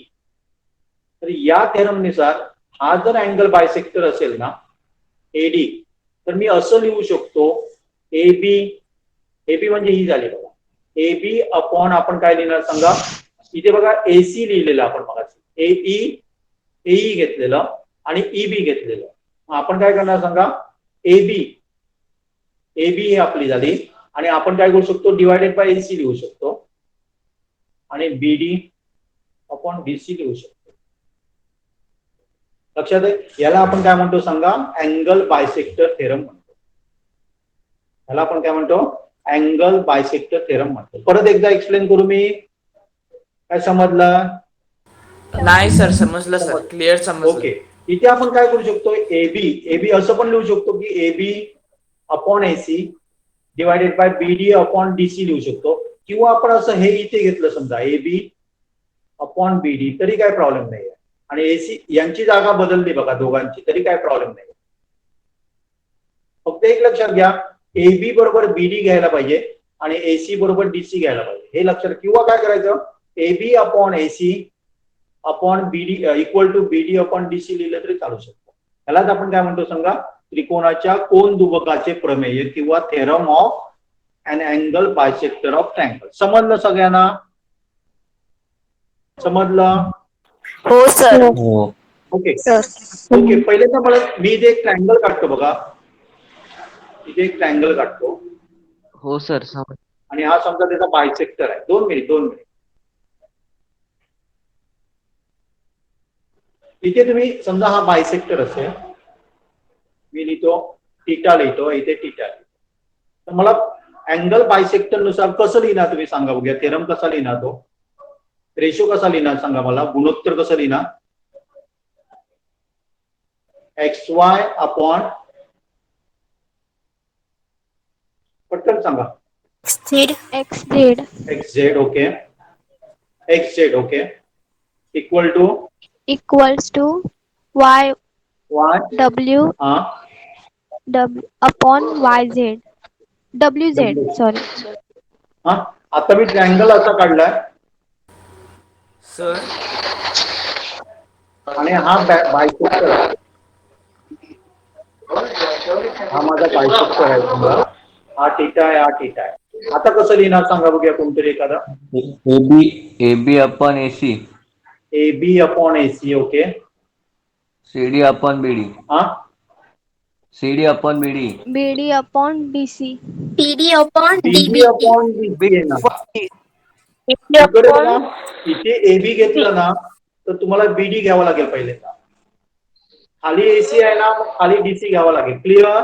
तर या थेरमनुसार हा जर अँगल बायसेक्टर असेल ना AD, तर मी असं लिहू शकतो, AB म्हणजे ही झाली बघा, AB अपॉन आपण काय लिहिणार सांगा, इथे बघा AC लिहिलेलं आपण बघा, AE घेतलेलं आणि EB घेतलेलं. आपण काय करणार सांगा, AB ही आपली झाली, आणि आपण काय करू शकतो, डिवायडेड बाय AC लिहू शकतो, आणि BD अपॉन DC लिहू शकतो. लक्षात आहे? याला आपण काय म्हणतो सांगा, अँगल बायसेक्टर थेरम म्हणतो. याला आपण काय म्हणतो, अँगल बायसेक्टर थेरम म्हणतो. परत एकदा एक्सप्लेन करू मी, काय समजलं? नाही सर, समजलं सर, क्लिअर समजलं. ओके. इथे आपण काय करू शकतो, AB असं पण लिहू शकतो की AB upon AC divided by BD upon DC लिहू शकतो, किंवा आपण असं हे इथे घेतलं समजा AB अपॉन BD तरी काय प्रॉब्लेम नाही, आणि AC यांची जागा बदलली बघा दोघांची तरी काय प्रॉब्लेम नाही. फक्त एक लक्षात घ्या, AB बरोबर BD घ्यायला पाहिजे आणि AC बरोबर DC घ्यायला पाहिजे, हे लक्षात. किंवा काय करायचं, AB upon AC upon BD equal to BD upon DC लिहिलं तरी चालू शकतो. त्यालाच आपण काय म्हणतो सांगा, त्रिकोणाच्या कोन दुभकाचे प्रमेय, किंवा theorem of an angle bisector of triangle. समजलं सगळ्यांना? समजलं? हो सर. हो. ओके. पहिल्यांदा मी इथे एक ट्रँगल काढतो बघा, इथे एक ट्रँगल काढतो, हो सर. आणि हा समजा त्याचा बायसेक्टर आहे. 2 मिनिट. इथे तुम्ही समजा हा बायसेक्टर असेल, मी लिहितो थीटा, लिहितो इथे थीटा लिहितो. तर मला अँगल बायसेक्टर नुसार कसं लिहिणार तुम्ही सांगा बघूया, थेरम कसा लिहिणार, तो रेशो कसा लिहिणार सांगा मला, गुणोत्तर कसं लिहिणार, XY अपॉन, पटकन सांगा, XZ. Okay, XZ. Okay, equals to Y W upon YZ WZ. Sorry. आता मी ट्रँगल असा काढलाय, Sir. आणि हा बायसेक्टर आहे. हा माझा बायसेक्टर आहे समजा. हा थीटा आहे, हा थीटा आहे. आता कसं लिहिणार सांगा बघूया कोणतरी एखादा. AB upon AC. AB upon AC. Okay. CD upon BD. हा CD upon BD. BD upon DC. PD upon BD DBT. Upon DC आहे ना. PD इकडे बघा, upon इथे AB घेतलं ना तर तुम्हाला BD घ्यावं लागेल पहिल्यांदा. खाली AC आहे ना, मग खाली DC घ्यावं लागेल. क्लिअर?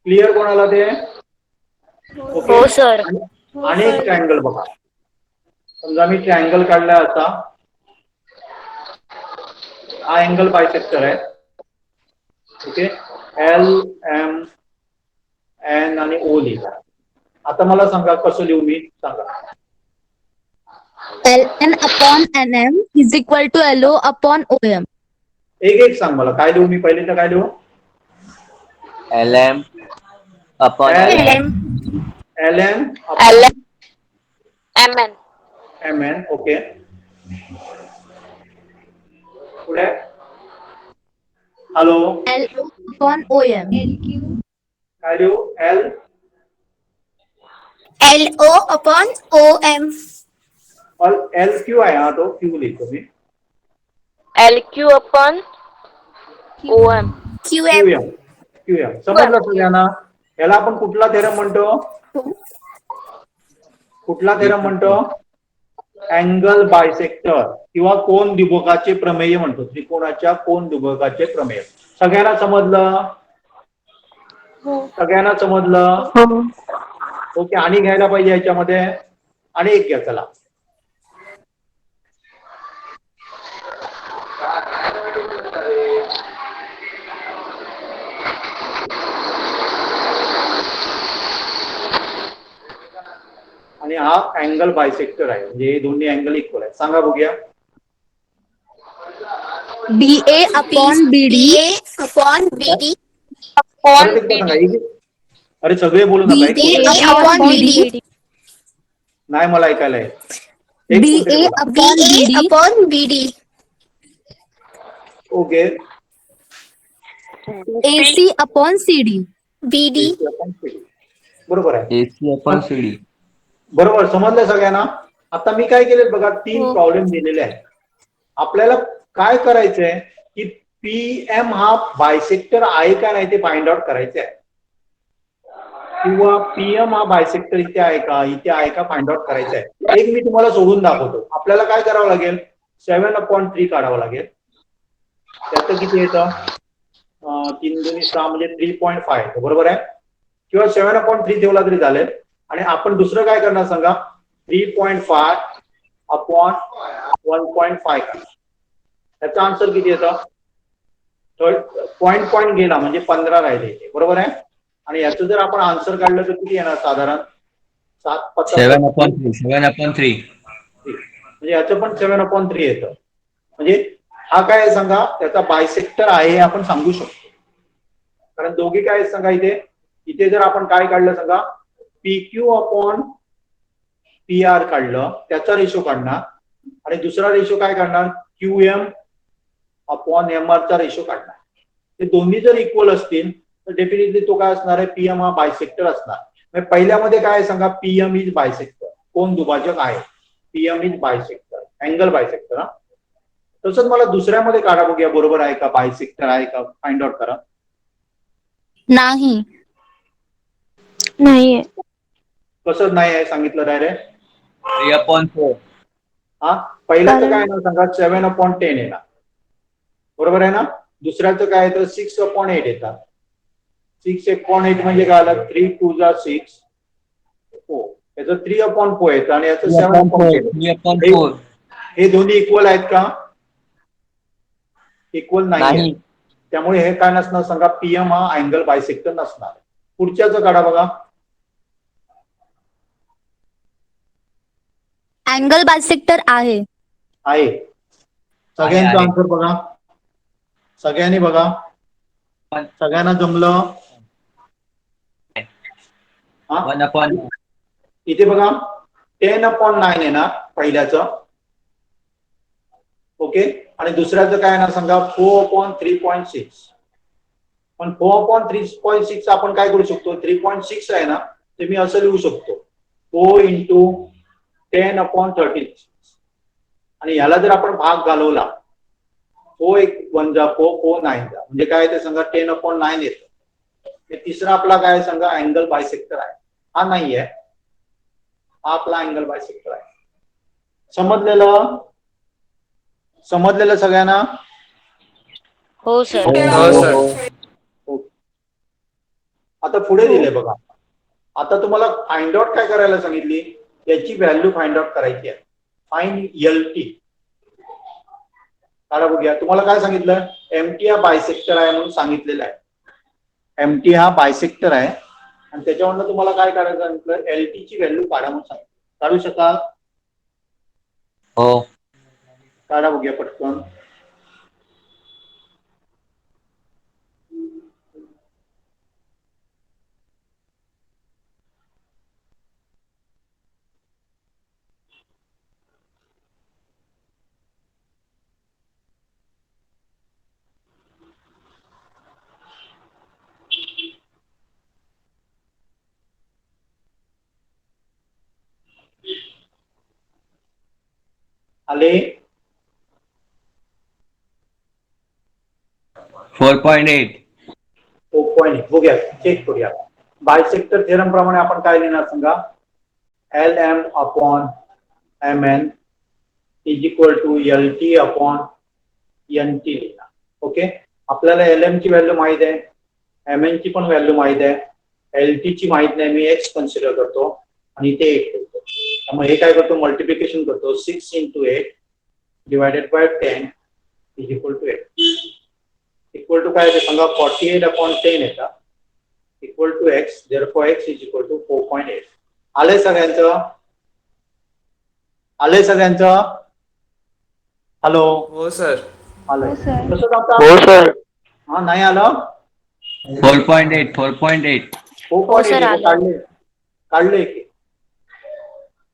क्लिअर कोणाला ते? ओके. हो सर. आणि एक ट्रायंगल बघा. समजा मी ट्रायंगल काढलाय असा. हा अँगल बायसेक्टर आहे. ओके. L M N आणि O लिहिला. आता मला सांगा कसं लिहू मी सांगा. Ln upon Nm is equal to LO upon OM. एक एक सांग मला काय लिहू मी पहिले तर काय लिहू. LM upon L LN MN. MN. Okay. पुढे हॅलो LO upon OM. काय लिहू. L LO upon OM. L Q आहे हा तो Q लिहितो मी. LQ upon OM. QM. QM. QM समजलं सगळ्यांना. याला आपण कुठला थेरम म्हणतो. कुठला थेरम म्हणतो. अँगल बायसेक्टर किंवा कोन द्विभागाचे प्रमेय म्हणतो. त्रिकोणाच्या कोन द्विभागाचे प्रमेय. सगळ्यांना समजलं. सगळ्यांना समजलं. ओके. आणि घ्यायला पाहिजे याच्यामध्ये. आणि एक घ्या चला. आणि हा अँगल बायसेक्टर आहे. म्हणजे हे दोन्ही अँगल इक्वल आहे. सांगा बघूया. BA upon BD. BA upon BD. परत एकदा सांगा. अरे सगळे बोलू नका. BA BD upon upon BD. BD. नाही मला ऐकायला आहे. एक BA कोणतरी बोला. upon BA BD. upon BD. Okay. AC upon CD. BD. बरोबर आहे. AC upon CD. बरोबर समजलं सगळ्यांना. आता मी काय केले बघा. 3 प्रॉब्लेम दिलेले आहेत. आपल्याला काय करायचंय की PM हा बायसेक्टर आहे का नाही ते फाइंड आउट करायचं आहे. किंवा PM हा बायसेक्टर इथे आहे का इथे आहे का फाइंड आउट करायचं आहे. एक मी तुम्हाला सोडून दाखवतो. आपल्याला काय करावं लागेल. 7/3 काढावं लागेल. त्याचं किती येतं. 3 2 6 म्हणजे 3.5 येतं. बरोबर आहे. किंवा 7/3 ठेवला तरी चालेल. आणि आपण दुसरं काय करणार सांगा. 3.5 अपॉन 1.5 करणार. त्याचा आन्सर किती येतं. पॉइंट गेला म्हणजे 15 राहिले. बरोबर आहे. आणि याचं जर आपण आन्सर काढलं तर किती येणार साधारण 7/3. 7/3. म्हणजे याचं पण 7/3 येतं. म्हणजे हा काय आहे सांगा. त्याचा बायसेक्टर आहे हे आपण सांगू शकतो. कारण दोघे काय सांगा इथे. इथे जर आपण काय काढलं सांगा. PQ अपॉन PR काढलं त्याचा रेशो काढणार. आणि दुसरा रेशो काय काढणार. QM अपॉन MR चा रेशो काढणार. ते दोन्ही जर इक्वल असतील तर डेफिनेटली तो काय असणार आहे. PM हा बायसेक्टर असणार. म्हणजे पहिल्यामध्ये काय आहे सांगा. PM is bisector. कोण दुभाजक आहे. PM is bisector. Angle bisector. हा तसंच मला दुसऱ्यामध्ये काढा बघूया. बरोबर आहे का. बायसेक्टर आहे का फाइंड आउट करा. नाही. नाहीये. कसं नाही आहे सांगितलं डायरेक्ट. 3/4. हा पहिल्याचं काय येणार सांगा. 7/10 येणार. बरोबर आहे ना. दुसऱ्याचं काय येतं 6/8 येतात. 6/8 म्हणजे काय आलं. 3 2 6. हो याचं 3/4 येतं आणि याचं 7/10. 3/4. हे दोन्ही इक्वल आहेत का. इक्वल नाही. त्यामुळे हे काय नसणार सांगा. PM हा अँगल बायसेक्टर नसणार. पुढच्याचं काढा बघा. अँगल बायसेक्टर आहे. सगळ्यांचा आन्सर बघा. सगळ्यांनी बघा. सगळ्यांना जमलं. 1/9. इथे बघा 10/9 येणार पहिल्याचं. ओके, आणि दुसऱ्याचं काय ना सांगा 4/3.6. पण 4/3.6 आपण काय करू शकतो, 3.6 आहे ना ते मी असं लिहू शकतो 4 इंटू 10/36. आणि याला जर आपण भाग घालवला 4 1 1 जा 4 4 9 जा म्हणजे काय ते सांगा 10/9 येतं. हे तिसरा आपला काय सांगा अँगल बायसेक्टर आहे. हा नाही आहे, हा आपला अँगल बायसेक्टर आहे. समजलेलं सगळ्यांना? हो सर. हो सर. आता पुढे दिले बघा. आता तुम्हाला फाइंड आउट काय करायला सांगितली, याची व्हॅल्यू फाइंड आउट करायची आहे. Find LT. काढा बघूया. तुम्हाला काय सांगितलं, MT हा बायसेक्टर आहे म्हणून सांगितलेलं आहे. MT हा बायसेक्टर आहे आणि त्याच्यावरनं तुम्हाला काय करायचं सांगितलं, LT ची व्हॅल्यू काढा म्हणून सांगितलं. काढू शकाल? हो. काढा बघूया पटकन. आले? 4.8. 4.8. बघूया, चेक करूया. बायसेक्टर थेरम प्रमाणे आपण काय लिहिणार सांगा, LM/MN is equal to LT/NT लिहिणार. ओके, आपल्याला LM ची व्हॅल्यू माहित आहे, MN ची पण व्हॅल्यू माहित आहे, LT ची माहित नाही, मी X कन्सिडर करतो आणि ते 8 करतो. त्यामुळे हे काय करतो, मल्टिप्लिकेशन करतो. 6 into 8 divided by 10 is equal to 8. Equal to काय आहे सांगा, 48/10 येतात. Equal to X, therefore X is equal to 4.8. आलंय सगळ्यांचं? हॅलो? हो सर. आलंय. हो सर. तसंच आता हो सर. हा नाही आलं? 4.8. 4.8. हो सर, आलं. काढले की.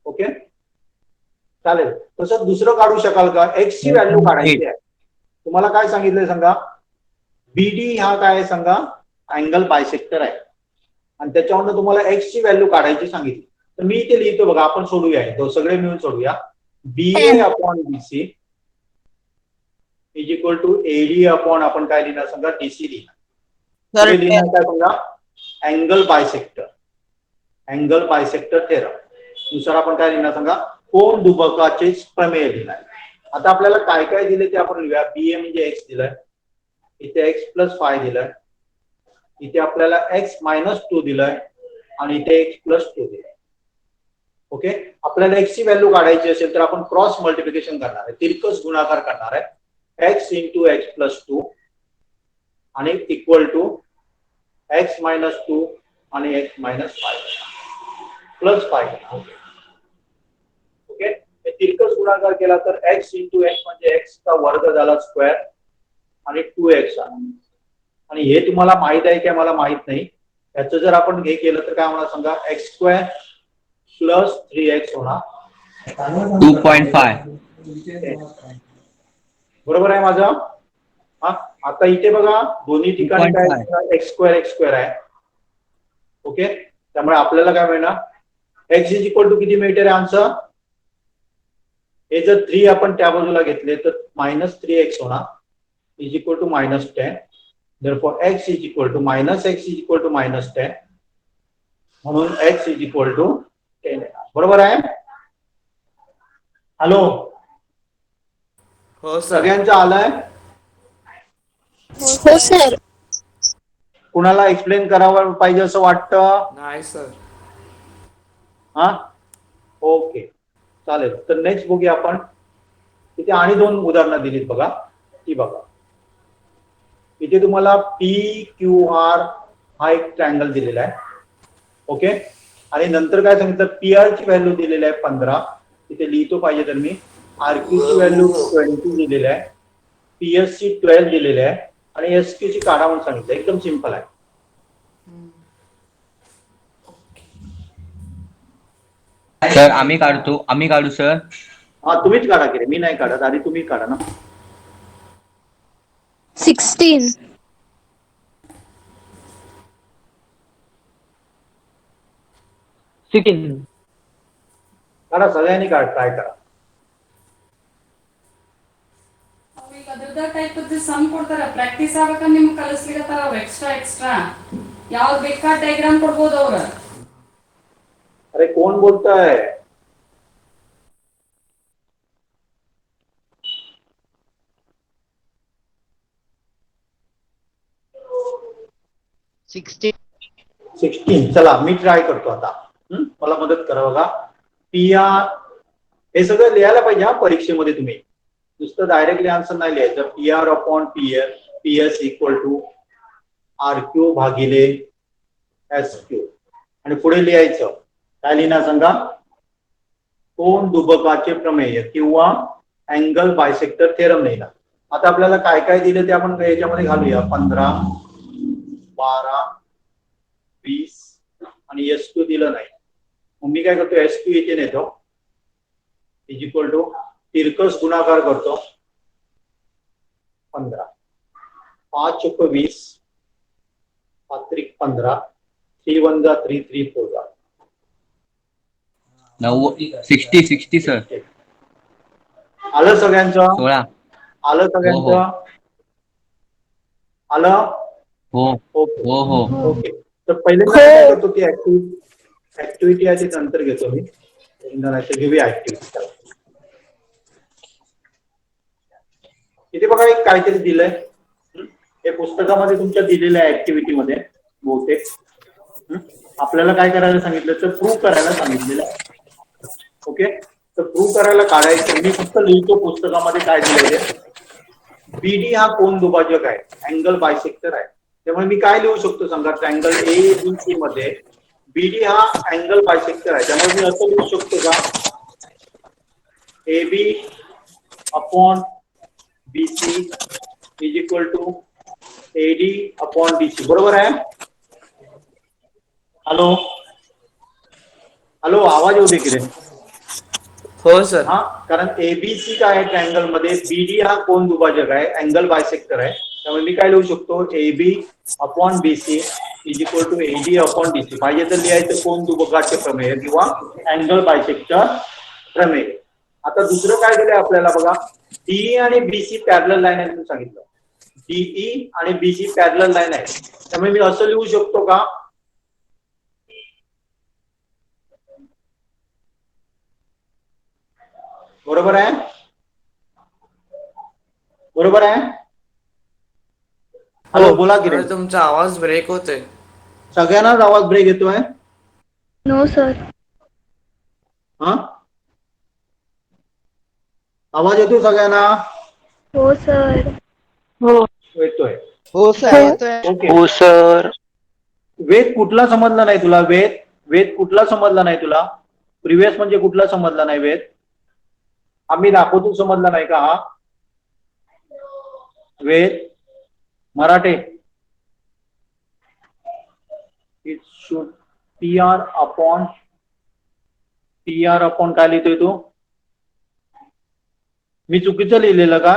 ओके, चालेल. तसं दुसरं काढू शकाल का, X ची व्हॅल्यू काढायची आहे. तुम्हाला काय सांगितलंय सांगा, BD हा काय आहे सांगा, अँगल बायसेक्टर आहे आणि त्याच्यावरनं तुम्हाला X ची व्हॅल्यू काढायची सांगितली. तर मी इथे लिहितो बघा, आपण सोडूया, तो सगळे मिळून सोडूया. BA/BC is equal to AD/ आपण काय लिहिणार सांगा, DC लिहिणार. लिहिणार काय सांगा, अँगल बायसेक्टर थेरम नुसार आपण काय लिहिणार सांगा, कोन दुभकाचे प्रमेय लिहिणार. आता आपल्याला काय काय दिले ते आपण लिहूया. BA म्हणजे X दिलाय, इथे X+5 दिलाय, इथे आपल्याला X-2 दिलाय आणि इथे X+2 दिलाय. ओके, आपल्याला X ची व्हॅल्यू काढायची असेल तर आपण क्रॉस मल्टिप्लिकेशन करणार आहे, तिरकस गुणाकार करणार आहे. X इंटू X+2 आणि इक्वल टू X-2 आणि X-5 +5. ओके, तिरकस गुणाकार केला तर X इंटू X म्हणजे X चा वर्ग झाला स्क्वेअर आणि 2X आला. आणि हे तुम्हाला माहित आहे की मला माहित नाही, याचं जर आपण हे केलं तर काय होणार सांगा, X² + 3X होणार. 2.5. बरोबर आहे माझं? हा, आता इथे बघा दोन्ही ठिकाणी काय X² आहे. ओके, त्यामुळे आपल्याला काय मिळणार, X इज इक्वल टू किती मिळते रे आन्सर? हे जर 3 आपण त्या बाजूला घेतले तर -3X होणार is equal to -10. therefore X is equal to -X is equal to -10 म्हणून X इज इक्वल टू 10. बरोबर आहे? हॅलो? हो सर. सगळ्यांचं आलंय? हो सर. कुणाला एक्सप्लेन करावं पाहिजे असं वाटतं? नाही सर. हा, ओके, चालेल. तर नेक्स्ट बघूया आपण. इथे आणि 2 उदाहरणं दिलीत बघा, ती बघा. इथे तुम्हाला PQR हा एक ट्रायंगल दिलेला आहे. ओके, आणि नंतर काय सांगितलं, PR ची व्हॅल्यू दिलेली आहे 15. इथे लिहितो पाहिजे तर मी, RQ ची व्हॅल्यू 20 दिलेली आहे, PS ची 12 दिलेली आहे आणि SQ ची काढा म्हणून सांगितलं. एकदम सिंपल आहे. सर आम्ही काढू सर. हा तुम्हीच काढा की रे, मी नाही काढत, आधी तुम्ही काढा ना. 16. 16. काढा, सगळ्यांनी काढ, ट्राय करा. ಈಗ ಅದ್ರದ್ದ ಟೈಪ್ ಸಮ್ ಕೊಡ್ತಾರ ಪ್ರಾಕ್ಟೀಸ್ ಆಗ್ಬೇಕಂದ್ರೆ ನಿಮ್ಗೆ ಕಲಿಸ್ಲಿಕತ್ತಾರ ಅವ್ರು ಎಕ್ಸ್ಟ್ರಾ ಯಾವ್ದು ಬೇಕಾದ ಡಯಾಗ್ರಾಮ್ ಕೊಡ್ಬೋದು ಅವ್ರು. अरे कौन बोलता है? सिक्स्टीन. चला मी ट्राय करतो आता. मला मदत करा बघा. पी आर हे सगळं लिहायला पाहिजे हा परीक्षेमध्ये. तुम्ही नुसतं डायरेक्टली आन्सर नाही लिहायचं. P R upon P S equal to R Q भागिले एस क्यू आणि पुढे लिहायचं काय लिहिणार सांगा? कोन दुभकाचे प्रमेय किंवा अँगल बायसेक्टर थेरम लिहिणार. आता आपल्याला काय काय दिलं ते आपण याच्यामध्ये घालूया. 15, 12, 20 आणि एस क्यू दिलं नाही. मग मी काय करतो, एस क्यू इथे नेतो इज इक्वल टू तिरकस गुणाकार करतो 15, 5 चौक 20, 5 त्रिक 15, 3 1 जा 3, 3 4 जा 60 सर. आलं सगळ्यांचं? 16. आलं सगळ्यांचं? आलं? हो ओके हो हो. ओके. तर पहिले काय करतो ती ऍक्टिव्हिटी आहे ती नंतर घेतो मी. घेऊया ऍक्टिव्हिटी. इथे बघा एक काहीतरी दिलंय. हे पुस्तकामध्ये तुमच्या दिलेल्या ऍक्टिव्हिटी मध्ये बहुतेक आपल्याला काय करायला सांगितलं तर प्रूव्ह करायला सांगितलेलं. ओके, तर प्रूव्ह करायला काढायचं. मी फक्त लिहितो पुस्तकामध्ये काय दिलंय. बीडी हा कोन दुभाजक आहे, अँगल बायसेक्टर आहे. त्यामुळे मी काय लिहू शकतो सांगा? ट्रायंगल ए बी सी मध्ये बीडी हा अँगल बायसेक्टर आहे. त्यामुळे मी असं लिहू शकतो का? A B upon BC is equal to AD upon DC. बरोबर आहे? हॅलो हॅलो, आवाज येऊ दे की रे. हो सर. हा, कारण एबीसी काय आहे ट्रायंगल मध्ये, बीडी हा कोन दुभाजक आहे, अँगल बायसेक्टर आहे. त्यामुळे मी काय लिहू शकतो? AB upon BC is equal to AD upon DC. पाहिजे तर लिहायचं कोन दुभकाचे प्रमेय किंवा अँगल बायसेक्टर प्रमेय. आता दुसरं काय दिलंय आपल्याला बघा. डीई आणि बीसी पॅरलल लाईन आहे म्हणून सांगितलं. डीई आणि बीसी पॅरलल लाईन आहे. त्यामुळे मी असं लिहू शकतो का? बरोबर आहे? बरोबर आहे? हॅलो, बोला की रे. सर, तुमचा आवाज ब्रेक होतोय. सगळ्यांनाच आवाज ब्रेक येतोय? No sir. हा, आवाज येतोय सगळ्यांना? हो सर. येतोय. हो सर. ओके. वेद कुठला समजला नाही तुला? वेद कुठला समजला नाही तुला? प्रिव्हियस म्हणजे कुठला समजला नाही वेद? आम्ही दाखवतो समजला नाही का? हा Ved Marathe. It should P R upon काय लिहितोय तू? मी चुकीचं लिहिलेलं का?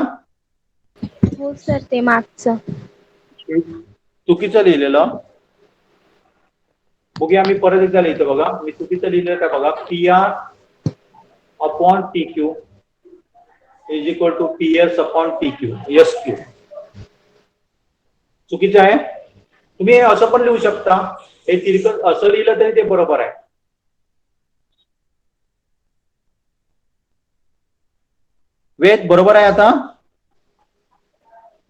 हो सर, ते मागचं. चुकीचं लिहिलेलं. बघूया, मी परत एकदा लिहितो बघा. मी चुकीचं लिहिलं का बघा. P R upon T Q is equal to P S upon T Q S Q. चुकीचं आहे. तुम्ही असं पण लिहू शकता. हे तिरकस असं लिहिलं तरी ते बरोबर आहे. वेद बरोबर आहे आता?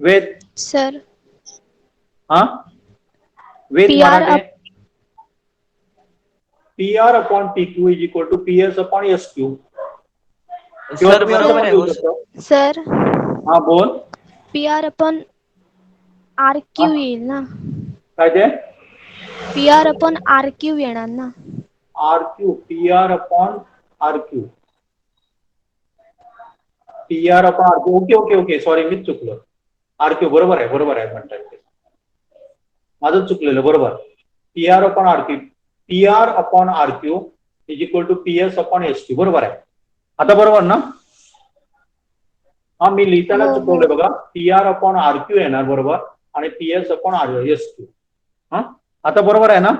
वेद सर. हा, Ved PR Marathe. P R upon T Q is equal to P S upon S Q. Sir बरोबर आहे. हो सर, हा, बोल. PR अपन RQ येईल ना? काय ते? PR अपन RQ येणार ना? R Q. P R upon R Q. P R upon R Q. Okay okay okay, sorry, मीच चुकलो. आर क्यू बरोबर आहे, बरोबर आहे म्हणतात ते. माझं चुकलेलं. बरोबर. P R upon R Q. P R upon R Q is equal to P S upon S Q. बरोबर आहे. आता बरोबर ना? हा मी लिहिताना हो, हो. चुकवलंय बघा. PR अपॉन RQ येणार बरोबर आणि PS अपॉन SQ. हा आता बरोबर आहे ना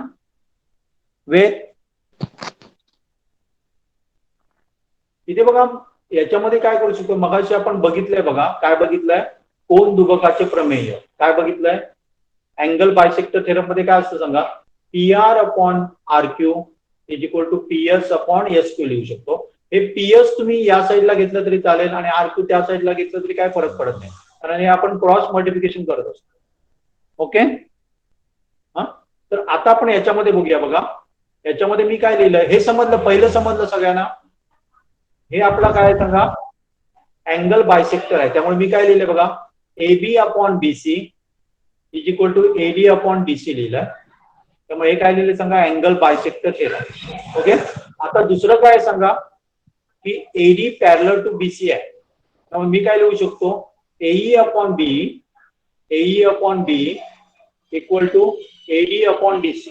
वेद? इथे बघा याच्यामध्ये काय करू शकतो, मगाशी आपण बघितलंय बघा, काय बघितलंय, कोन दुभकाचे प्रमेय. काय बघितलंय, अँगल बायसेक्टर थेरम मध्ये काय असतं सांगा, PR upon RQ is equal to PS upon SQ लिहू शकतो. हे PS तुम्ही या साईडला घेतलं तरी चालेल आणि RQ त्या साईडला घेतलं तरी काय फरक पडत नाही, कारण हे आपण क्रॉस मल्टिप्लिकेशन करत असतो. ओके. हा तर आता आपण याच्यामध्ये बघूया बघा. याच्यामध्ये मी काय लिहिलंय हे समजलं, पहिलं समजलं सगळ्यांना. हे आपला काय सांगा, अँगल बायसेक्टर आहे. त्यामुळे मी काय लिहिलंय बघा, AB upon BC is equal to AD upon DC लिहिलंय. त्यामुळे हे काय लिहिलं सांगा, अँगल बायसेक्टर थेरम. ओके. आता दुसरं काय सांगा की AD पॅरलल टू BC आहे. त्यामुळे मी काय लिहू शकतो, AE upon B equal to AD upon DC.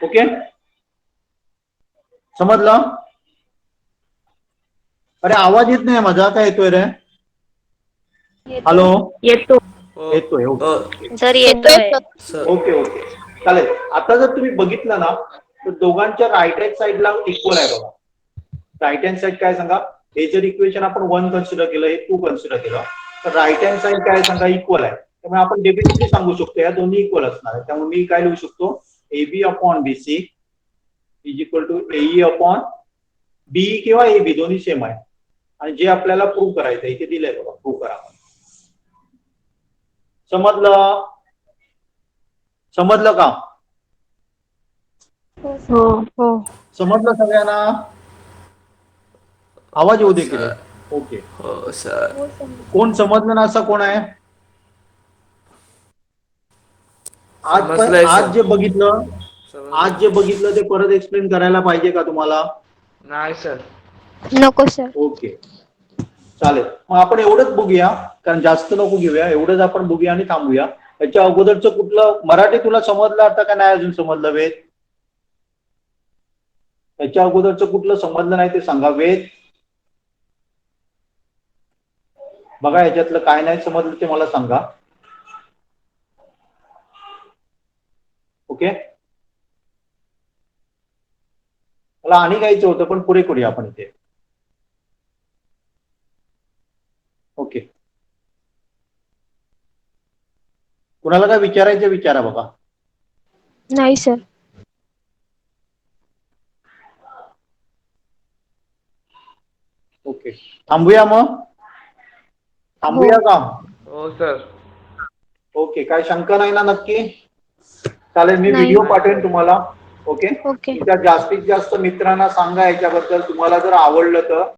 Okay समजलं? अरे आवाज येत नाही माझा, काय येतोय रे? हॅलो येतो येतोय. ओके सर येतोय सर ओके ओके चालेल. आता जर तुम्ही बघितलं ना तर दोघांच्या राईट हँड साईडला इक्वल आहे बघा. राईट हँड साईड काय सांगा, हे जर इक्वेशन आपण 1 कन्सिडर केलं, हे 2 कन्सिडर केलं, तर राईट हँड साईड काय सांगा इक्वल आहे. त्यामुळे आपण डेफिनेटली सांगू शकतो या दोन्ही इक्वल असणार आहे. त्यामुळे मी काय लिहू शकतो, AB upon BC is equal to AE upon BE किंवा AB दोन्ही सेम आहे. आणि जे आपल्याला प्रूव्ह करायचं इथे दिलंय बघा, प्रूव्ह करा. समजलं? समजलं का? हो हो. समजलं सगळ्यांना? आवाज येऊ दे केले. ओके. हो सर. हो समजलं. कोण समजलं ना असं कोण आहे? समजलंय, आज सर. जे बघितलं, समजलं. आज जे बघितलं ते परत एक्सप्लेन करायला पाहिजे का तुम्हाला? नाही सर. नको सर. ओके चालेल. मग आपण एवढंच बघूया, कारण जास्त नको घेऊया, एवढंच आपण बघूया आणि थांबूया. याच्या अगोदरचं कुठलं मराठी तुला समजलं आता का नाही अजून समजलं वेद? याच्या अगोदरचं कुठलं समजलं नाही ते सांगा वेद. बघा याच्यातलं काय नाही समजलं ते मला सांगा. ओके मला आणि घ्यायचं होतं पण पुरे करूया आपण इथे. ओके कुणाला काय विचारायचं विचारा बघा. नाही सर. ओके थांबूया मग, थांबूया का? हो सर. ओके काय शंका नाही ना नक्की? चालेल मी नाही. व्हिडिओ पाठवेन तुम्हाला. Okay okay. त्या जास्तीत जास्त मित्रांना सांगा याच्याबद्दल. तुम्हाला जर आवडलं तर